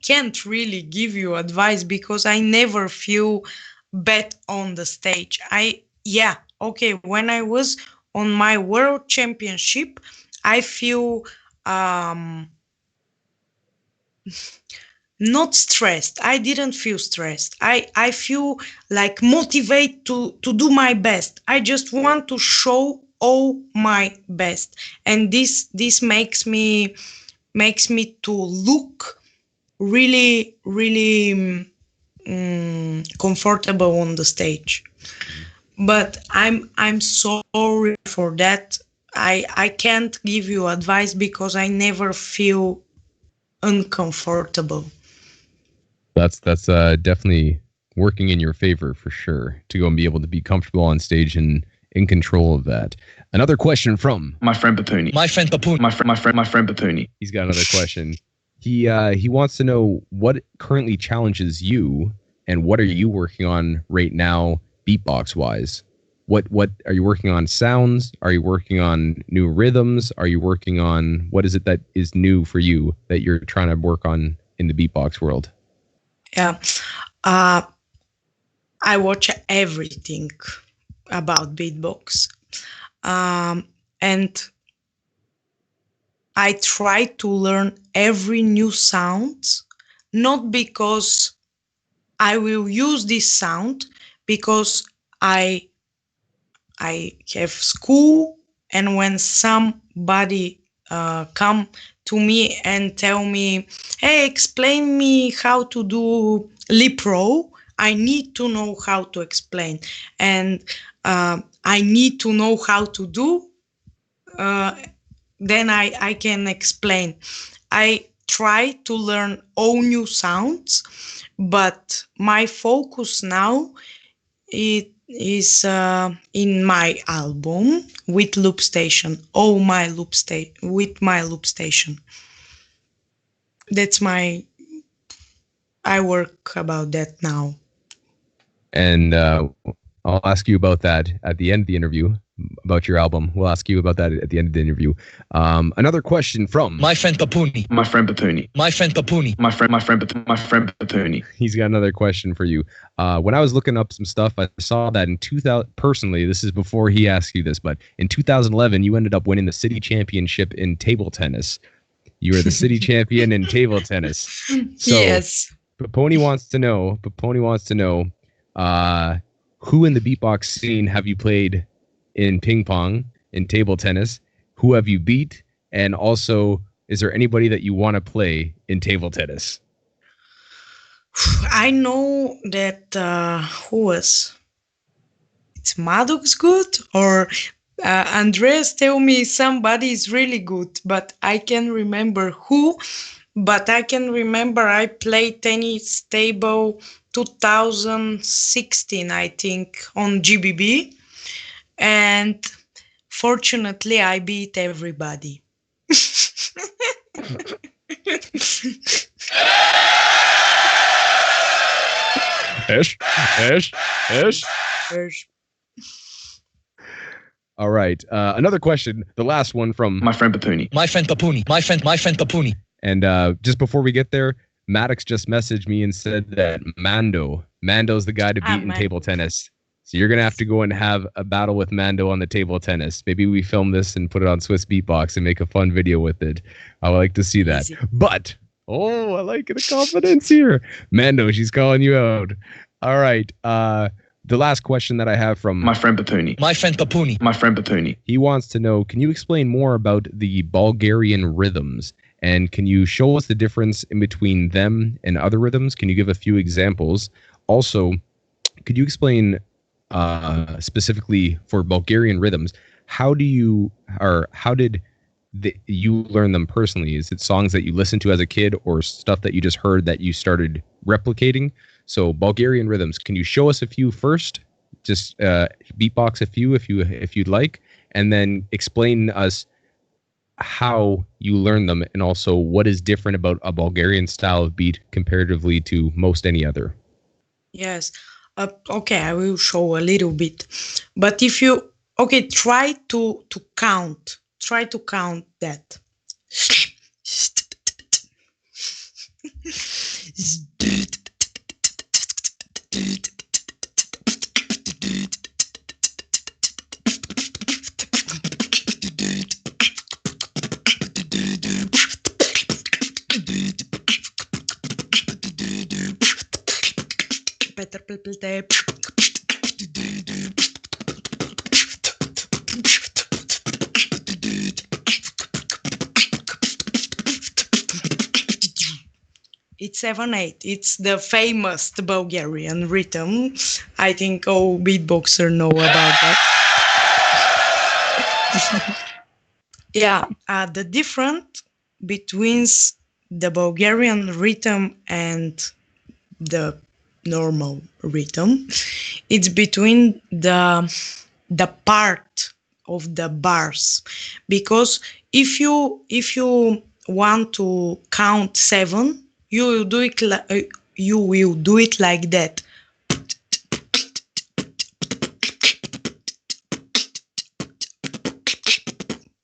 can't really give you advice because I never feel bad on the stage. Okay, when I was on my world championship, I feel not stressed. I didn't feel stressed. I feel like motivated to do my best. I just want to show all my best, and this makes me to look really comfortable on the stage. But I'm sorry for that. I can't give you advice because I never feel uncomfortable. That's definitely working in your favor for sure, to go and be able to be comfortable on stage and in control of that. Another question from My friend Papuni. My friend Papuni. He's got another question. He wants to know what currently challenges you and what are you working on right now, beatbox wise. What are you working on? Sounds? Are you working on new rhythms? Are you working on what is it that is new for you that you're trying to work on in the beatbox world? Yeah, I watch everything about beatbox, and I try to learn every new sound, not because I will use this sound, because I have school, and when somebody come to me and tell me, hey, explain me how to do lip roll, I need to know how to explain, and I need to know how to do, then I can explain. I try to learn all new sounds, but my focus now it is in my album with loop station, all my loop with my loop station. That's I work about that now. And I'll ask you about that at the end of the interview, about your album. We'll ask you about that at the end of the interview. Another question from My friend Papuni. My friend Papuni. My friend Papuni. My friend Papuni. He's got another question for you. When I was looking up some stuff, I saw that in 2000, personally, this is before he asked you this, but in 2011, you ended up winning the city championship in table tennis. You were the city champion in table tennis. So, yes. Paponi wants to know, who in the beatbox scene have you played in ping pong, in table tennis? Who have you beat? And also, is there anybody that you want to play in table tennis? I know that who was it's Madox good, or Andreas tell me somebody is really good, but I can remember who. But I can remember I played tennis table 2016, I think, on GBB, and fortunately I beat everybody. Ish. All right. Another question. The last one from my friend Papuni. My friend Papuni. My friend Papuni. And just before we get there, Madox just messaged me and said that Mando's the guy to beat in table tennis. So you're going to have to go and have a battle with Mando on the table tennis. Maybe we film this and put it on Swiss Beatbox and make a fun video with it. I would like to see that. Easy. But, I like the confidence here. Mando, she's calling you out. All right. The last question that I have from my friend Papuni. My friend Papuni. My friend Papuni. He wants to know, can you explain more about the Bulgarian rhythms? And can you show us the difference in between them and other rhythms? Can you give a few examples? Also, could you explain specifically for Bulgarian rhythms, how did you learn them personally? Is it songs that you listened to as a kid or stuff that you just heard that you started replicating? So Bulgarian rhythms, can you show us a few first? Just beatbox a few if you'd like, and then explain to us how you learn them, and also what is different about a Bulgarian style of beat comparatively to most any other. Yes. Okay, I will show a little bit. But if you try to count. Try to count that. Petar, Plete. It's 7/8. It's the famous Bulgarian rhythm. I think all beatboxers know about that. Yeah, the difference between the Bulgarian rhythm and the normal rhythm, it's between the part of the bars, because if you want to count 7, you will do it like that.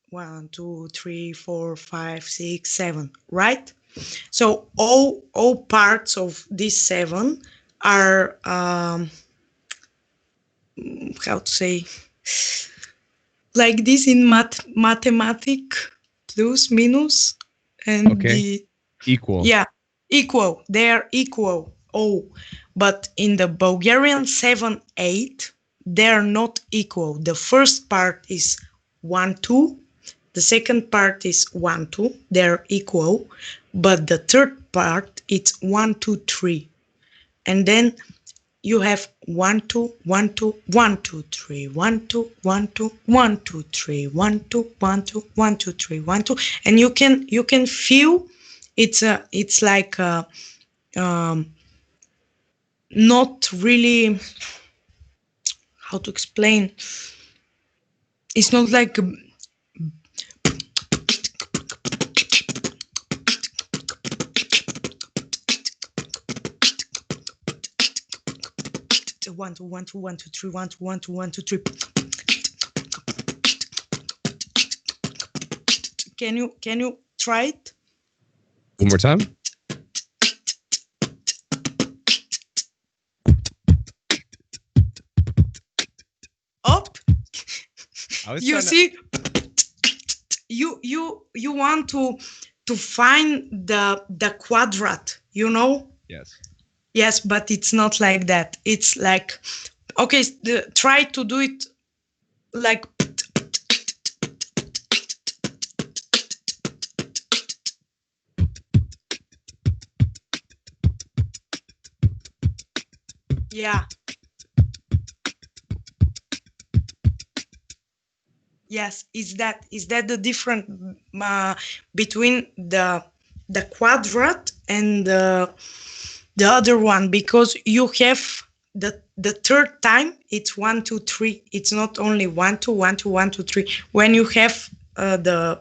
1, 2, 3, 4, 5, 6, 7, right? So all parts of these 7 are how to say, like this in mathematic, plus, minus, and Okay. Equal. Yeah, equal. They are equal. Oh, but in the Bulgarian 7, 8, they are not equal. The first part is 1, 2. The second part is 1, 2. They're equal. But the third part, it's 1, 2, 3. And then you have 1, 2, 1, 2, 1, 2, 3, 1, 2, 1, 2, 1, 2, 3, 1, 2, 1, 2, 1, 2, 3, 1, 2, and you can feel it's like not really, how to explain. It's not like one, two, 1, 2, 1, 2, 3, 1, 2, 1, 2, 1, 2, 3. Can you try it? One more time. Up. You see, you want to find the quadrat, you know? Yes. Yes, but it's not like that. It's like, okay, try to do it like. Yeah. Yes, is that the difference between the quadrat and the other one? Because you have the third time it's 1, 2, 3. It's not only 1, 2, 1, 2, 1, 2, 3. When you have the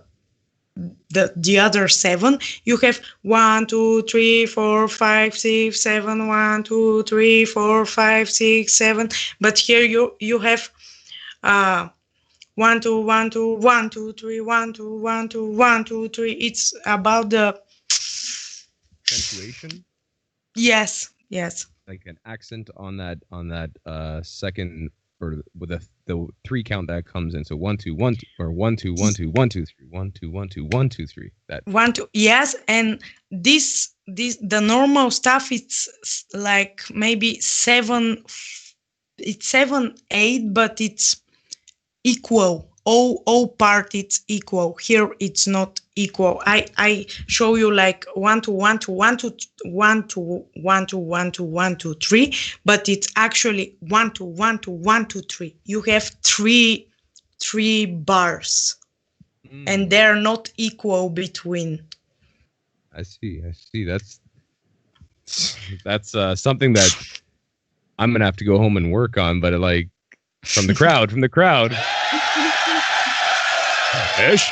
other 7, you have 1, 2, 3, 4, 5, 6, 7, 1, 2, 3, 4, 5, 6, 7. But here you have 1, 2, 1, 2, 1, 2, 3, 1, 2, 1, 2, 1, 2, 3. It's about the accentuation. Yes. Like an accent on that second, or with the 3 count that comes in. So 1, 2, 1, 2, or 1, 2, 1, 2, 1, 2, 3, 1, 2, 1, 2, 1, 2, 3. That 1, 2. Yes, and this the normal stuff. It's like maybe 7. It's 7, 8, but it's equal. All part it's equal. Here it's not equal. I show you like 1, 2, 1, 2, 1, 2, 1, 2, 1, 2, 1, 2, 1, 2, 3, but it's actually 1, 2, 1, 2, 1, 2, 3. You have three bars, and they're not equal between. I see. That's something that I'm gonna have to go home and work on. But like from the crowd. Ish.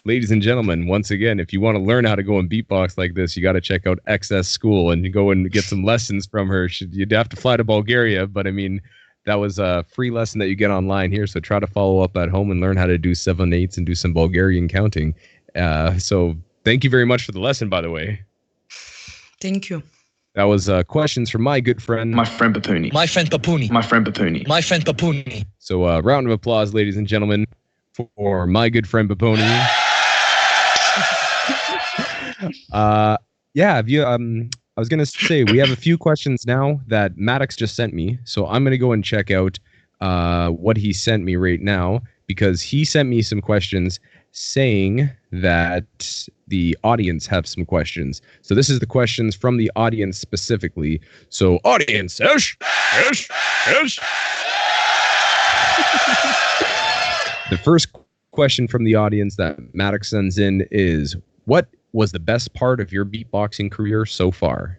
Ladies and gentlemen, once again, if you want to learn how to go and beatbox like this, you got to check out XS School and go and get some lessons from her. You'd have to fly to Bulgaria, but I mean, that was a free lesson that you get online here. So try to follow up at home and learn how to do 7/8 and do some Bulgarian counting. So thank you very much for the lesson, by the way. Thank you. That was questions from my good friend. My friend Papuni. My friend Papuni. My friend Papuni. My friend Papuni. So round of applause, ladies and gentlemen, for my good friend Papuni. Yeah, have you, I was going to say, we have a few questions now that Madox just sent me. So I'm going to go and check out what he sent me right now, because he sent me some questions saying that the audience have some questions. So this is the questions from the audience specifically. So audience, ish. The first question from the audience that Madox sends in is, what was the best part of your beatboxing career so far?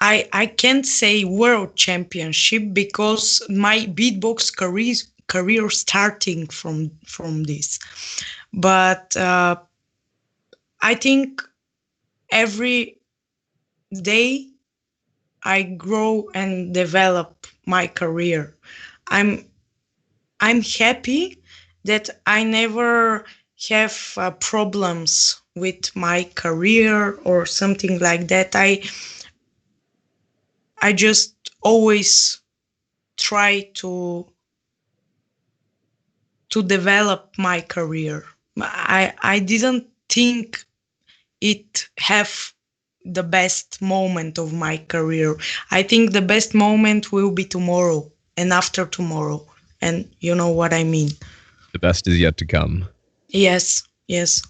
I can't say world championship because my beatbox career starting from this, but I think every day I grow and develop my career. I'm happy that I never have problems with my career or something like that. I just always try to develop my career. I didn't think it have the best moment of my career. I think the best moment will be tomorrow and after tomorrow. And you know what I mean. The best is yet to come. Yes, yes.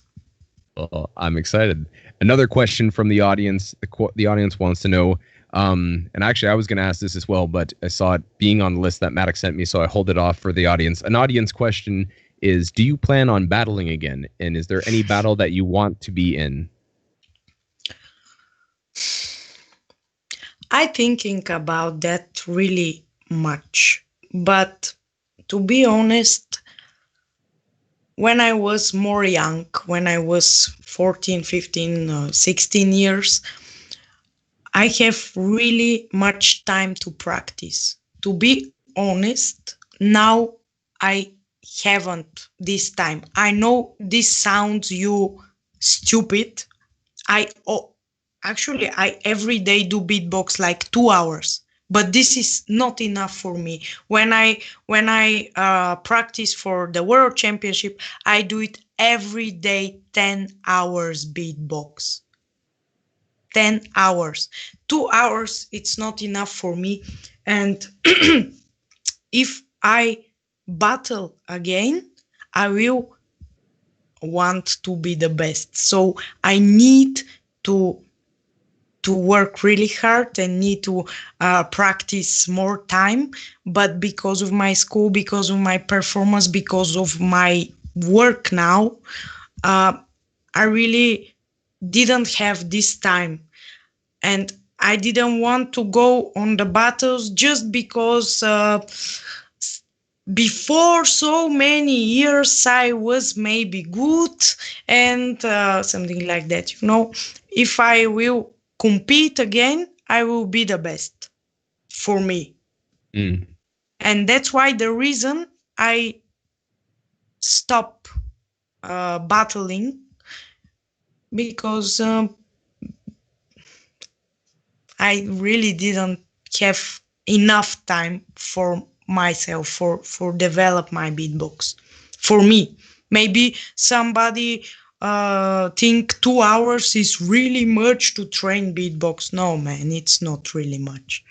Well, I'm excited. Another question from the audience. The audience wants to know, and actually I was going to ask this as well, but I saw it being on the list that Madox sent me, so I hold it off for the audience. An audience question is, do you plan on battling again? And is there any battle that you want to be in? I thinking about that really much. But to be honest, when I was more young, when I was 14, 15, 16 years, I have really much time to practice. To be honest, now I haven't this time. I know this sounds you stupid. Actually, I every day do beatbox like 2 hours, but this is not enough for me. When I practice for the world championship, I do it every day, 10 hours beatbox. 10 hours. 2 hours, it's not enough for me. And if I battle again, I will want to be the best. So I need to work really hard and need to practice more time. But because of my school, because of my performance, because of my work now, I really didn't have this time. And I didn't want to go on the battles just because before so many years I was maybe good and something like that. You know, if I will compete again, I will be the best for me. And that's why the reason I stop battling, because I really didn't have enough time for myself for develop my beatbox. For me, maybe somebody think 2 hours is really much to train beatbox. No, man, it's not really much.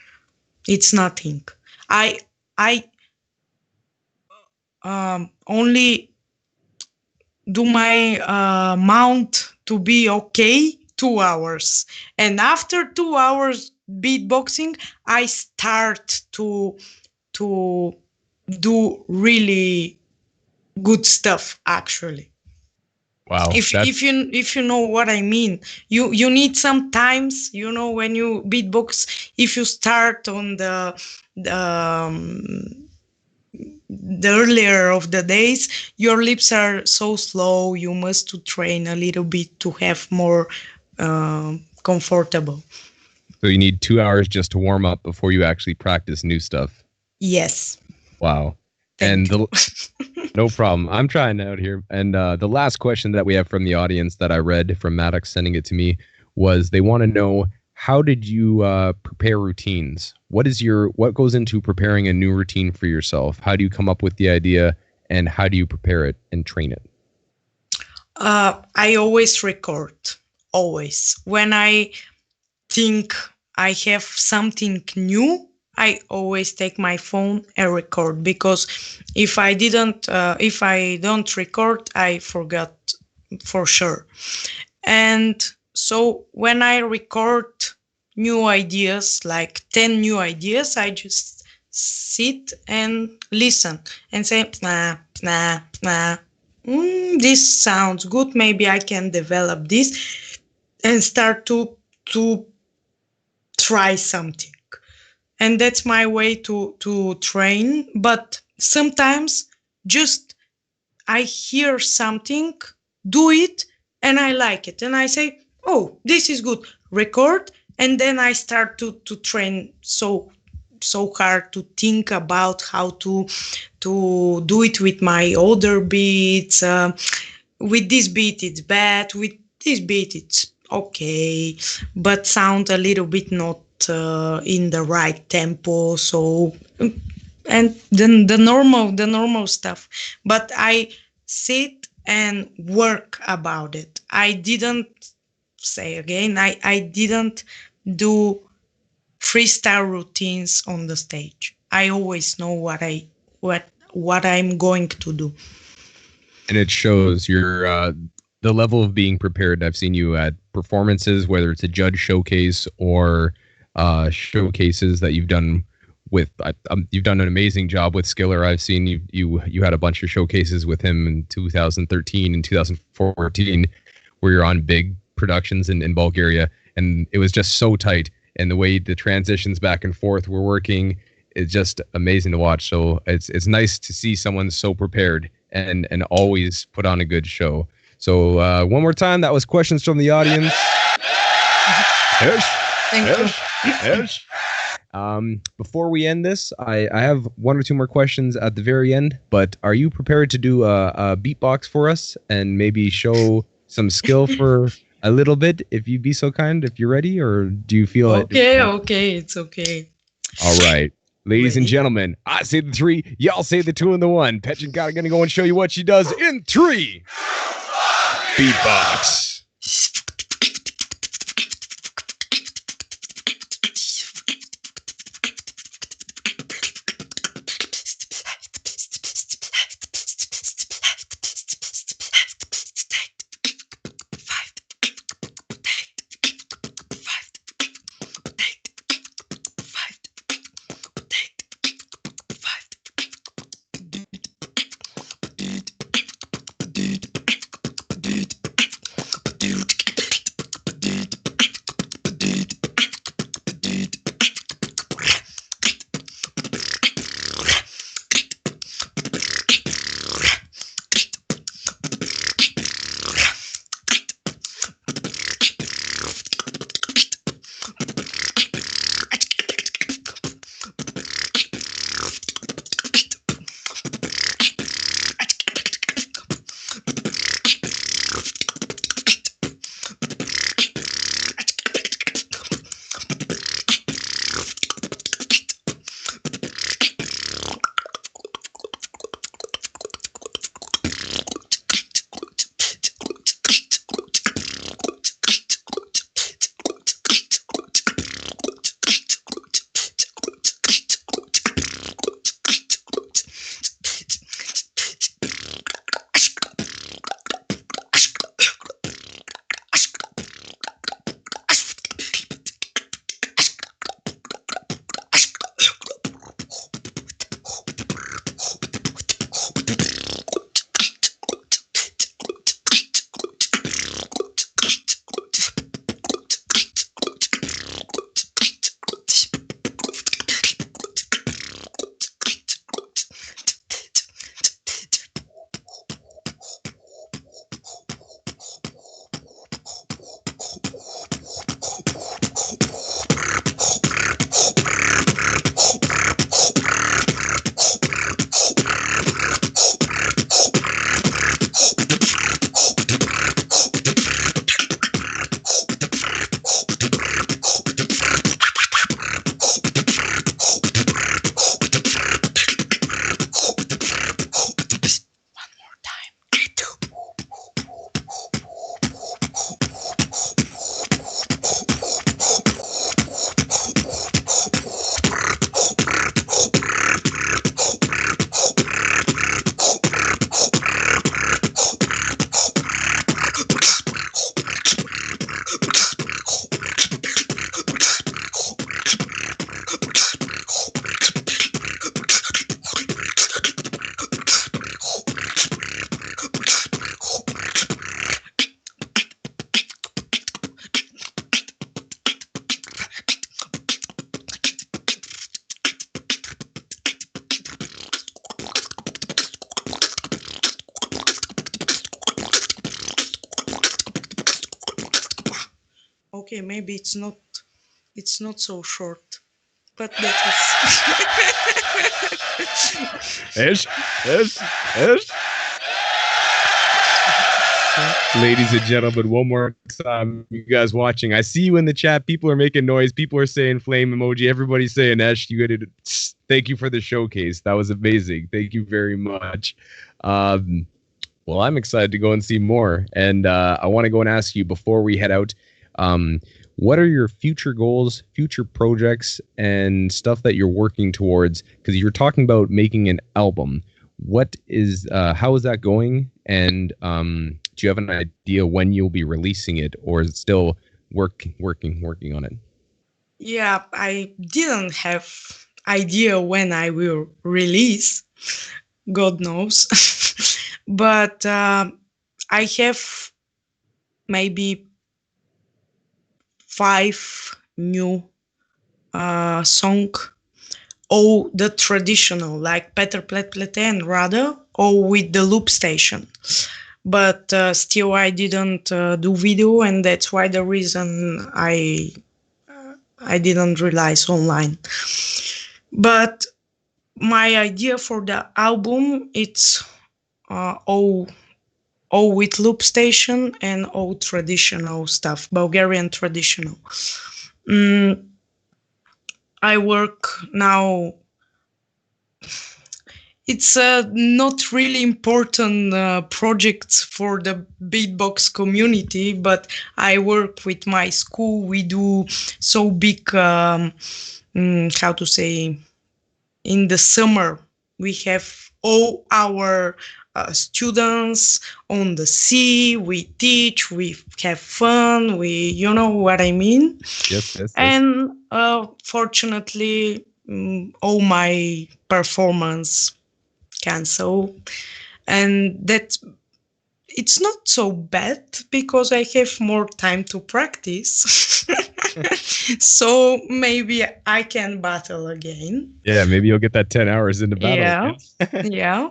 It's nothing. I only do my mount to be okay 2 hours, and after 2 hours beatboxing, I start to do really good stuff. Actually, wow. If you know what I mean, you need sometimes, you know, when you beatbox, if you start on the earlier of the days, your lips are so slow. You must to train a little bit to have more comfortable. So you need 2 hours just to warm up before you actually practice new stuff. Yes. Wow. Thank you. No problem. I'm trying out here. And the last question that we have from the audience that I read from Madox sending it to me was, they want to know, how did you prepare routines? What goes into preparing a new routine for yourself? How do you come up with the idea, and how do you prepare it and train it? I always record. Always. When I think I have something new, I always take my phone and record, because if I don't record, I forgot for sure. And so when I record new ideas, like 10 new ideas, I just sit and listen and say, this sounds good. Maybe I can develop this, and start to try something. And that's my way to train. But sometimes just I hear something, do it, and I like it. And I say, oh, this is good. Record. And then I start to train so hard to think about how to do it with my other beats. With this beat, it's bad. With this beat, it's okay, but sound a little bit not in the right tempo. So, and then the normal stuff. But I sit and work about it. I didn't say again. I didn't do freestyle routines on the stage. I always know what I'm going to do. And it shows your the level of being prepared. I've seen you at performances, whether it's a judge showcase or showcases that you've done with. You've done an amazing job with Skiller. I've seen you had a bunch of showcases with him in 2013 and 2014, where you're on big productions in Bulgaria, and it was just so tight. And the way the transitions back and forth were working is just amazing to watch. So it's nice to see someone so prepared and always put on a good show. So one more time, that was questions from the audience. Thank you. Before we end this, I have one or two more questions at the very end, but are you prepared to do a beatbox for us and maybe show some skill for a little bit, if you'd be so kind, if you're ready, or do you feel okay, it's okay. All right. Ladies and gentlemen, I say the 3, y'all say the 2 and the 1. PE4ENKATA gonna go and show you what she does in 3. Beatbox. Okay, maybe it's not so short, but that Ish, ish, ish. Ladies and gentlemen, one more time, you guys watching. I see you in the chat. People are making noise. People are saying flame emoji. Everybody's saying Esh. You did. Thank you for the showcase. That was amazing. Thank you very much. Well, I'm excited to go and see more. And I want to go and ask you before we head out, what are your future goals, future projects, and stuff that you're working towards? Because you're talking about making an album. What is, how is that going? And do you have an idea when you'll be releasing it, or is it still working on it? Yeah, I didn't have idea when I will release. God knows. But I have maybe 5 new song, all the traditional, like Petar, Plet, Plete, and Rada, all with the loop station. But still I didn't do video, and that's why the reason I didn't release online. But my idea for the album, it's all with loop station and all traditional stuff, Bulgarian traditional. I work now. It's a not really important project for the beatbox community, but I work with my school. We do so big, how to say, in the summer, we have all our students on the sea. We teach, we have fun, you know what I mean? Yes. And fortunately, all my performance cancel, and that it's not so bad because I have more time to practice. So maybe I can battle again. Yeah, maybe you'll get that 10 hours into battle. Yeah.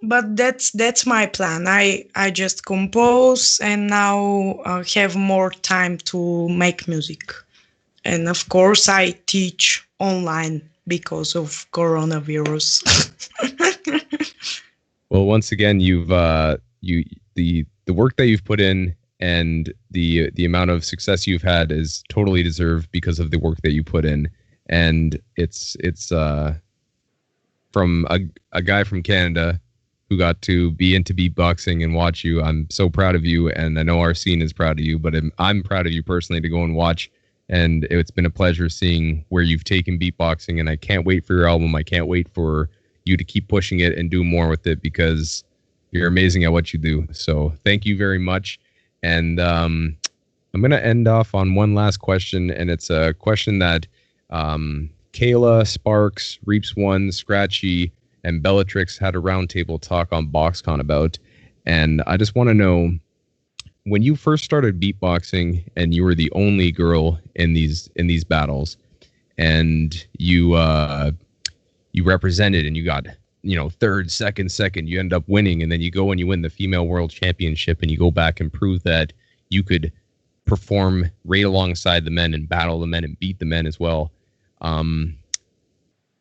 But that's my plan. I just compose and now have more time to make music. And of course I teach online because of coronavirus. Well, once again, you've the work that you've put in and the amount of success you've had is totally deserved because of the work that you put in, and it's from a guy from Canada who got to be into beatboxing and watch you. I'm so proud of you, and I know our scene is proud of you, but I'm proud of you personally to go and watch. And it's been a pleasure seeing where you've taken beatboxing, and I can't wait for your album. I can't wait for you to keep pushing it and do more with it because you're amazing at what you do. So thank you very much. And I'm going to end off on one last question, and it's a question that Kayla, Sparks, Reaps1, Scratchy, and Bellatrix had a roundtable talk on BoxCon about. And I just want to know, when you first started beatboxing and you were the only girl in these battles, and you represented and you got, third, second, you end up winning, and then you go and you win the female world championship, and you go back and prove that you could perform right alongside the men and battle the men and beat the men as well.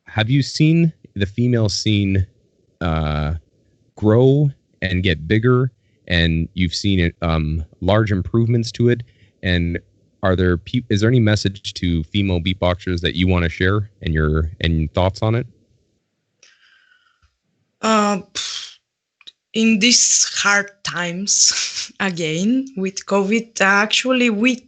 Have you seen the female scene grow and get bigger, and you've seen it large improvements to it? And is there any message to female beatboxers that you want to share and thoughts on it? In these hard times, again with COVID, actually we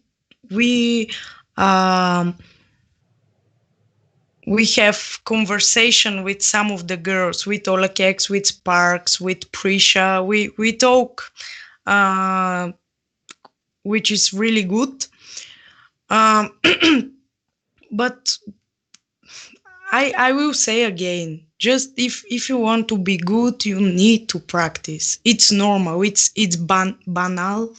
have conversation with some of the girls, with Olakex, with Sparks, with Prisha. We talk, which is really good. But I will say again, just if you want to be good, you need to practice. It's normal. It's banal,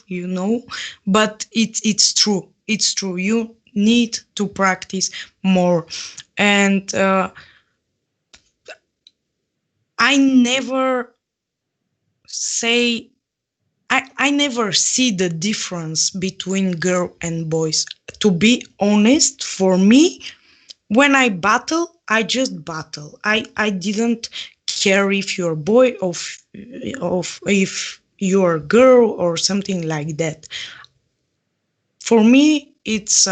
but it's true. It's true. You need to practice more. And I never say I never see the difference between girl and boys. To be honest, for me, when I battle, I just battle. I didn't care if you're a boy or if you're a girl or something like that. For me, it's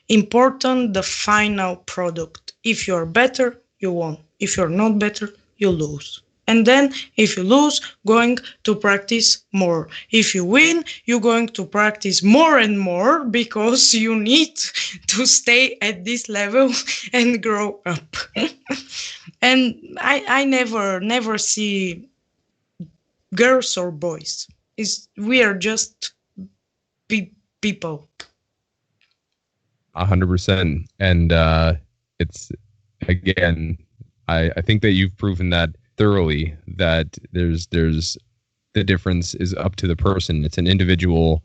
important the final product. If you're better, you won. If you're not better, you lose. And then if you lose, going to practice more. If you win, you're going to practice more and more because you need to stay at this level and grow up. And I never see girls or boys. We are just people. 100%. And it's, again, I think that you've proven that thoroughly, that there's the difference is up to the person. It's an individual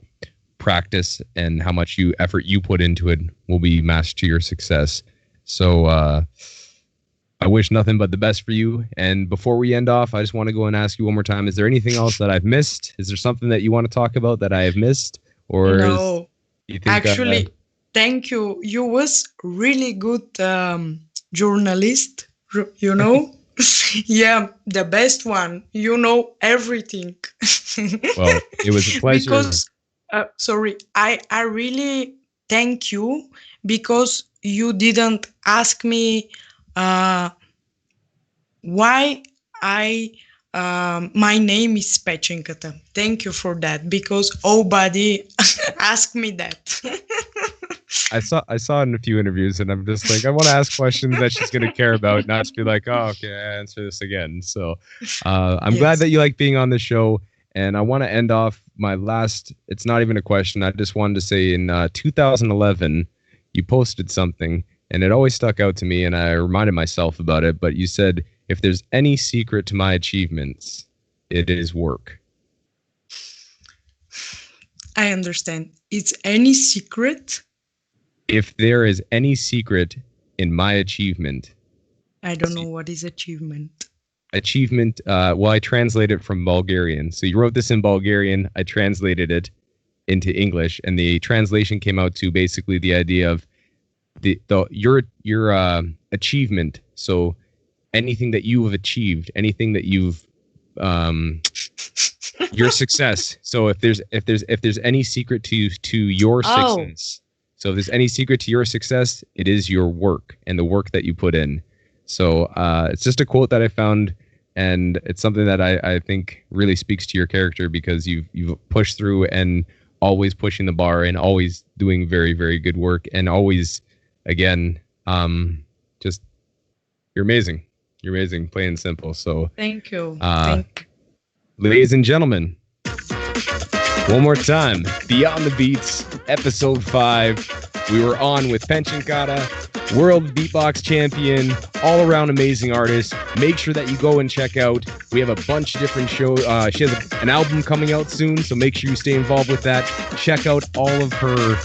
practice, and how much effort you put into it will be matched to your success. So I wish nothing but the best for you. And before we end off, I just want to go and ask you one more time, is there anything else that I've missed? Is there something that you want to talk about that I have missed? Or no, you think, actually, thank you. You was really good journalist, you know? Yeah, the best one. You know everything. Well, it was a pleasure. Because, sorry, I really thank you because you didn't ask me why my name is PE4ENKATA. Thank you for that, because nobody asked me that. I saw in a few interviews, and I'm just like, I want to ask questions that she's going to care about, not just be like, oh, okay, I answer this again. So I'm glad that you like being on the show. And I want to end off my last, it's not even a question. I just wanted to say in 2011, you posted something, and it always stuck out to me, and I reminded myself about it. But you said, if there's any secret to my achievements, it is work. I understand. It's any secret? If there is any secret in my achievement. I don't know what is achievement. Achievement, well, I translate it from Bulgarian. So you wrote this in Bulgarian, I translated it into English, and the translation came out to basically the idea of your achievement. So anything that you have achieved, anything that you've your success. So if there's any secret to your success. So if there's any secret to your success, it is your work and the work that you put in. So it's just a quote that I found, and it's something that I think really speaks to your character, because you've pushed through and always pushing the bar and always doing very, very good work, and always, again, just you're amazing. You're amazing, plain and simple. So thank you. Ladies and gentlemen, one more time, Beyond the Beats, episode 5. We were on with PE4ENKATA, world beatbox champion, all-around amazing artist. Make sure that you go and check out. We have a bunch of different shows. She has an album coming out soon, so make sure you stay involved with that. Check out all of her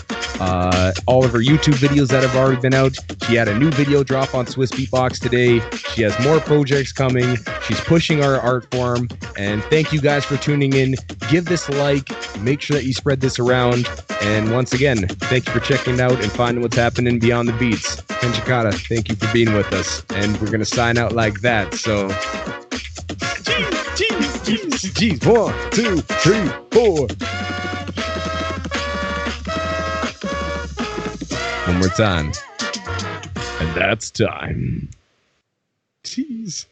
YouTube videos that have already been out. She had a new video drop on Swiss Beatbox today. She has more projects coming. She's pushing our art form. And thank you guys for tuning in. Give this a like. Make sure that you spread this around. And once again, thank you for checking it out and finding what's happening beyond the beats. PE4ENKATA, thank you for being with us. And we're going to sign out like that. So, G's, 1, 2, 3, 4. One more time. And that's time. Jeez.